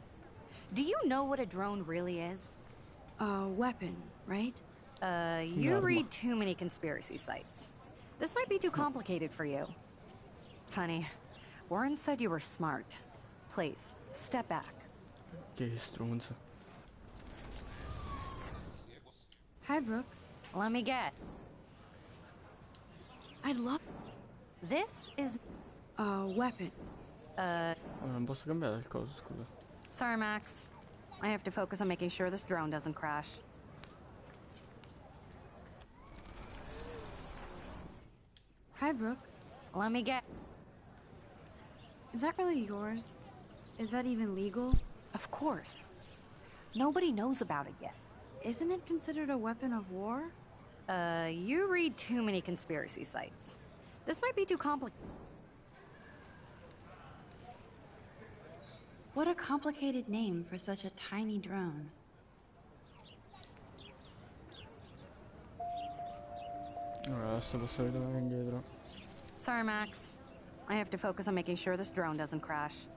[SPEAKER 5] Do you know what a drone really is?
[SPEAKER 3] A weapon, right?
[SPEAKER 5] You read too many conspiracy sites. This might be too complicated for you. Funny. Warren said you were smart. Please, step back.
[SPEAKER 2] Che stronzo.
[SPEAKER 3] Hi, Brooke.
[SPEAKER 5] Let me get.
[SPEAKER 3] I'd love...
[SPEAKER 5] This is...
[SPEAKER 3] a weapon.
[SPEAKER 2] Non posso cambiare il coso, scusa.
[SPEAKER 5] Sorry, Max. I have to focus on making sure this drone doesn't crash.
[SPEAKER 3] Hi, Brooke.
[SPEAKER 5] Let me get...
[SPEAKER 3] Is that really yours? Is that even legal?
[SPEAKER 5] Of course. Nobody knows about it yet.
[SPEAKER 3] Isn't it considered a weapon of war?
[SPEAKER 5] You read too many conspiracy sites. This might be too complicated.
[SPEAKER 3] What a complicated name for such a tiny drone.
[SPEAKER 2] Allora, adesso posso ritornare indietro.
[SPEAKER 5] Sorry, Max. I have to focus on making sure this drone doesn't crash.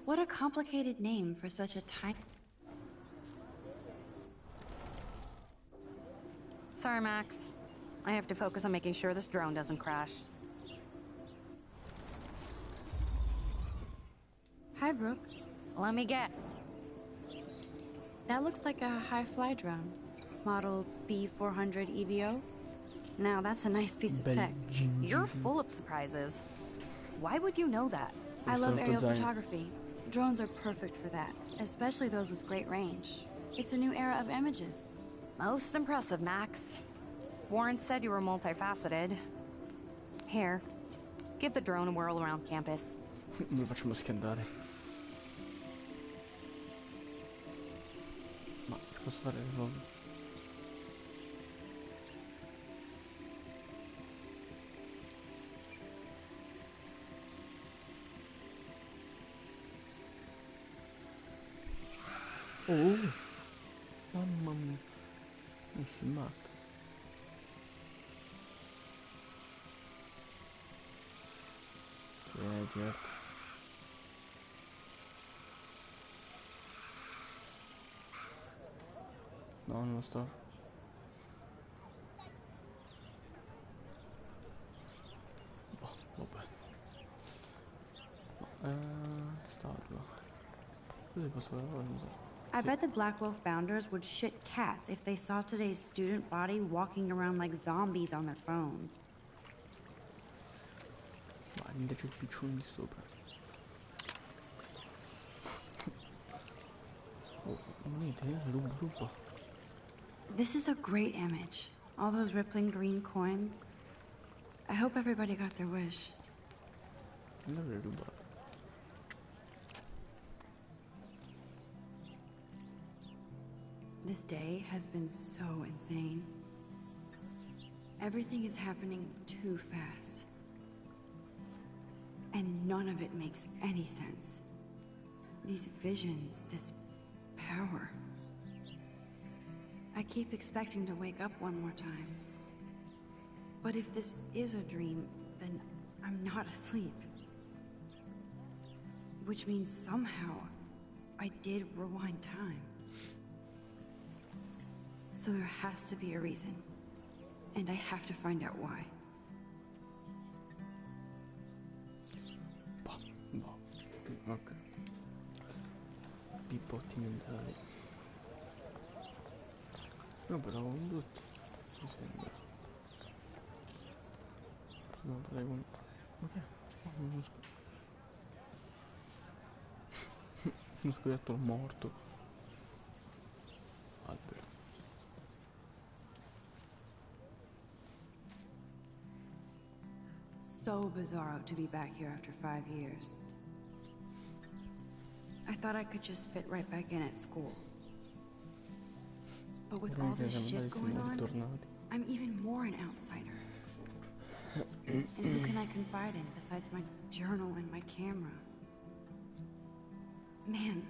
[SPEAKER 3] What a complicated name for such a tiny...
[SPEAKER 5] Sorry, Max. I have to focus on making sure this drone doesn't crash.
[SPEAKER 3] Hi, Brooke.
[SPEAKER 5] Let me get.
[SPEAKER 3] That looks like a high-fly drone. Model B400 EVO. Now, that's a nice piece of tech.
[SPEAKER 5] You're full of surprises. Why would you know that?
[SPEAKER 3] I love aerial photography. Drones are perfect for that, especially those with great range. It's a new era of images.
[SPEAKER 5] Most impressive, Max. Warren said you were multifaceted. Here, give the drone a whirl around campus.
[SPEAKER 2] Lo facciamo schiantare. Ma ci posso fare le foto? Oh! Mamma mia! Mi si matto. Sì, certo. No, non lo sto. Boh, vabbè. Statua. Così posso fare? Non so.
[SPEAKER 3] I bet the Blackwell founders would shit cats if they saw today's student body walking around like zombies on their phones.
[SPEAKER 2] Vai, invece il piccione di sopra. Oh, monete, rubo.
[SPEAKER 3] This is a great image. All those rippling green coins. I hope everybody got their wish.
[SPEAKER 2] Allora è rubato.
[SPEAKER 3] This day has been so insane. Everything is happening too fast. And none of it makes any sense. These visions, this power. I keep expecting to wake up one more time. But if this is a dream, then I'm not asleep. Which means somehow I did rewind time. So there has to be a reason. And I have to find out why.
[SPEAKER 2] Ok. Pippotti mentali. No, però con tutti. Mi sembra. No, prego. Ok. Uno scoiattolo morto. Albero.
[SPEAKER 3] So bizarro to be back here after 5 years. I thought I could just fit right back in at school. But with all this shit going on, I'm even more an outsider. And who can I confide in besides my journal and my camera? Man,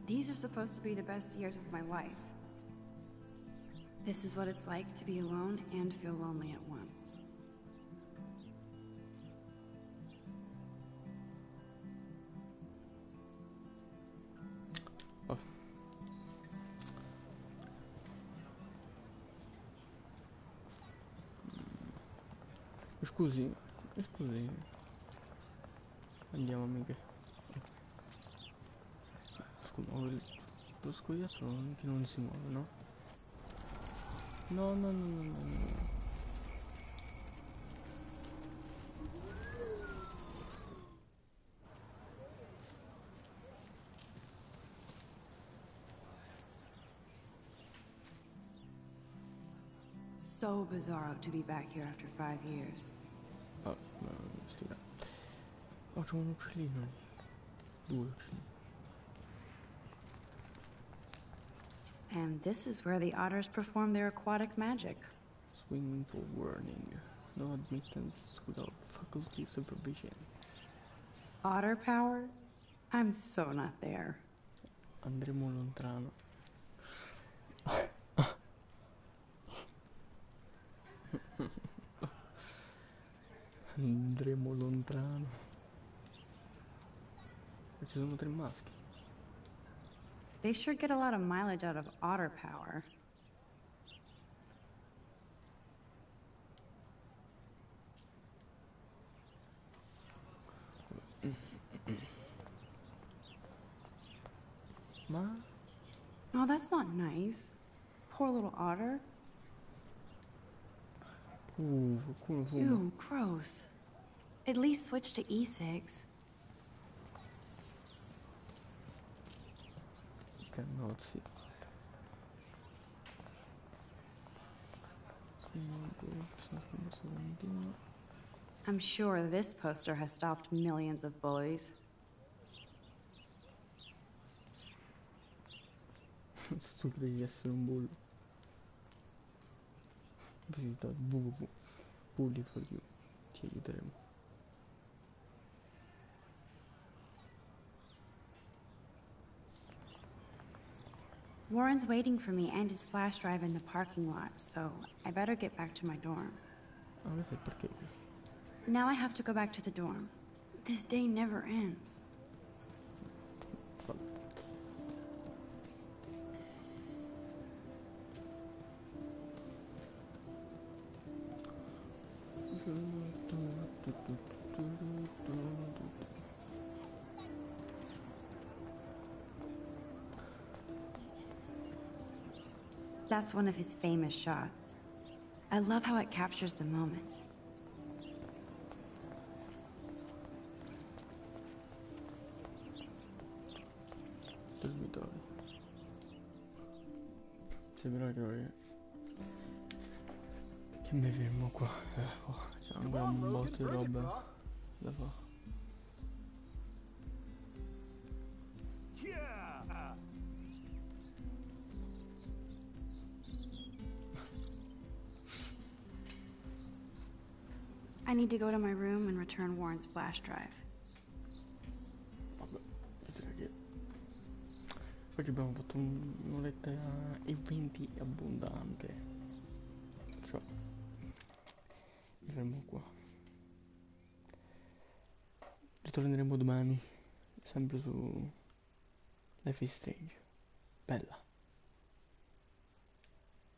[SPEAKER 3] these are supposed to be the best years of my life. This is what it's like to be alone and feel lonely at once.
[SPEAKER 2] Scusi, andiamo amiche. Scusa, lo scoiattolo che non si muove, no? No.
[SPEAKER 3] So bizarro to be back here after 5 years.
[SPEAKER 2] Oh, no, stia. Oh, c'è un uccellino. 2 uccellini.
[SPEAKER 3] And this is where the otters perform their aquatic magic.
[SPEAKER 2] Swimming pool warning. No admittance without faculty supervision.
[SPEAKER 3] Otter power? I'm so not there.
[SPEAKER 2] Andremo lontano. Andremo lontano. Ma ci sono 3 maschi.
[SPEAKER 3] They sure get a lot of mileage out of otter power.
[SPEAKER 2] Ma?
[SPEAKER 3] Oh, that's not nice. Poor little otter.
[SPEAKER 2] Qualcuno fuma.
[SPEAKER 3] Ew, gross. At least switch to E6.
[SPEAKER 2] Cannozzi.
[SPEAKER 3] I'm sure this poster has stopped millions of bullies.
[SPEAKER 2] Se tu credi di essere un bullo, visita www.bully4u, ti aiuteremo.
[SPEAKER 3] Warren's waiting for me and his flash drive in the parking lot, so I better get back to my dorm.
[SPEAKER 2] Ah, questo è il parcheggio.
[SPEAKER 3] Now I have to go back to the dorm. This day never ends. That's one of his famous shots. I love how it captures the moment.
[SPEAKER 2] Dormitorio. Sembra che mi fermo qua. C'è ancora un botto di roba da fare.
[SPEAKER 3] I need to go to my room and return Warren's flash drive.
[SPEAKER 2] Vabbè, direi che oggi abbiamo fatto un'oretta e 20 abbondante. Perciò mi fermo qua. Ritorneremo domani, sempre su Life is Strange. Bella.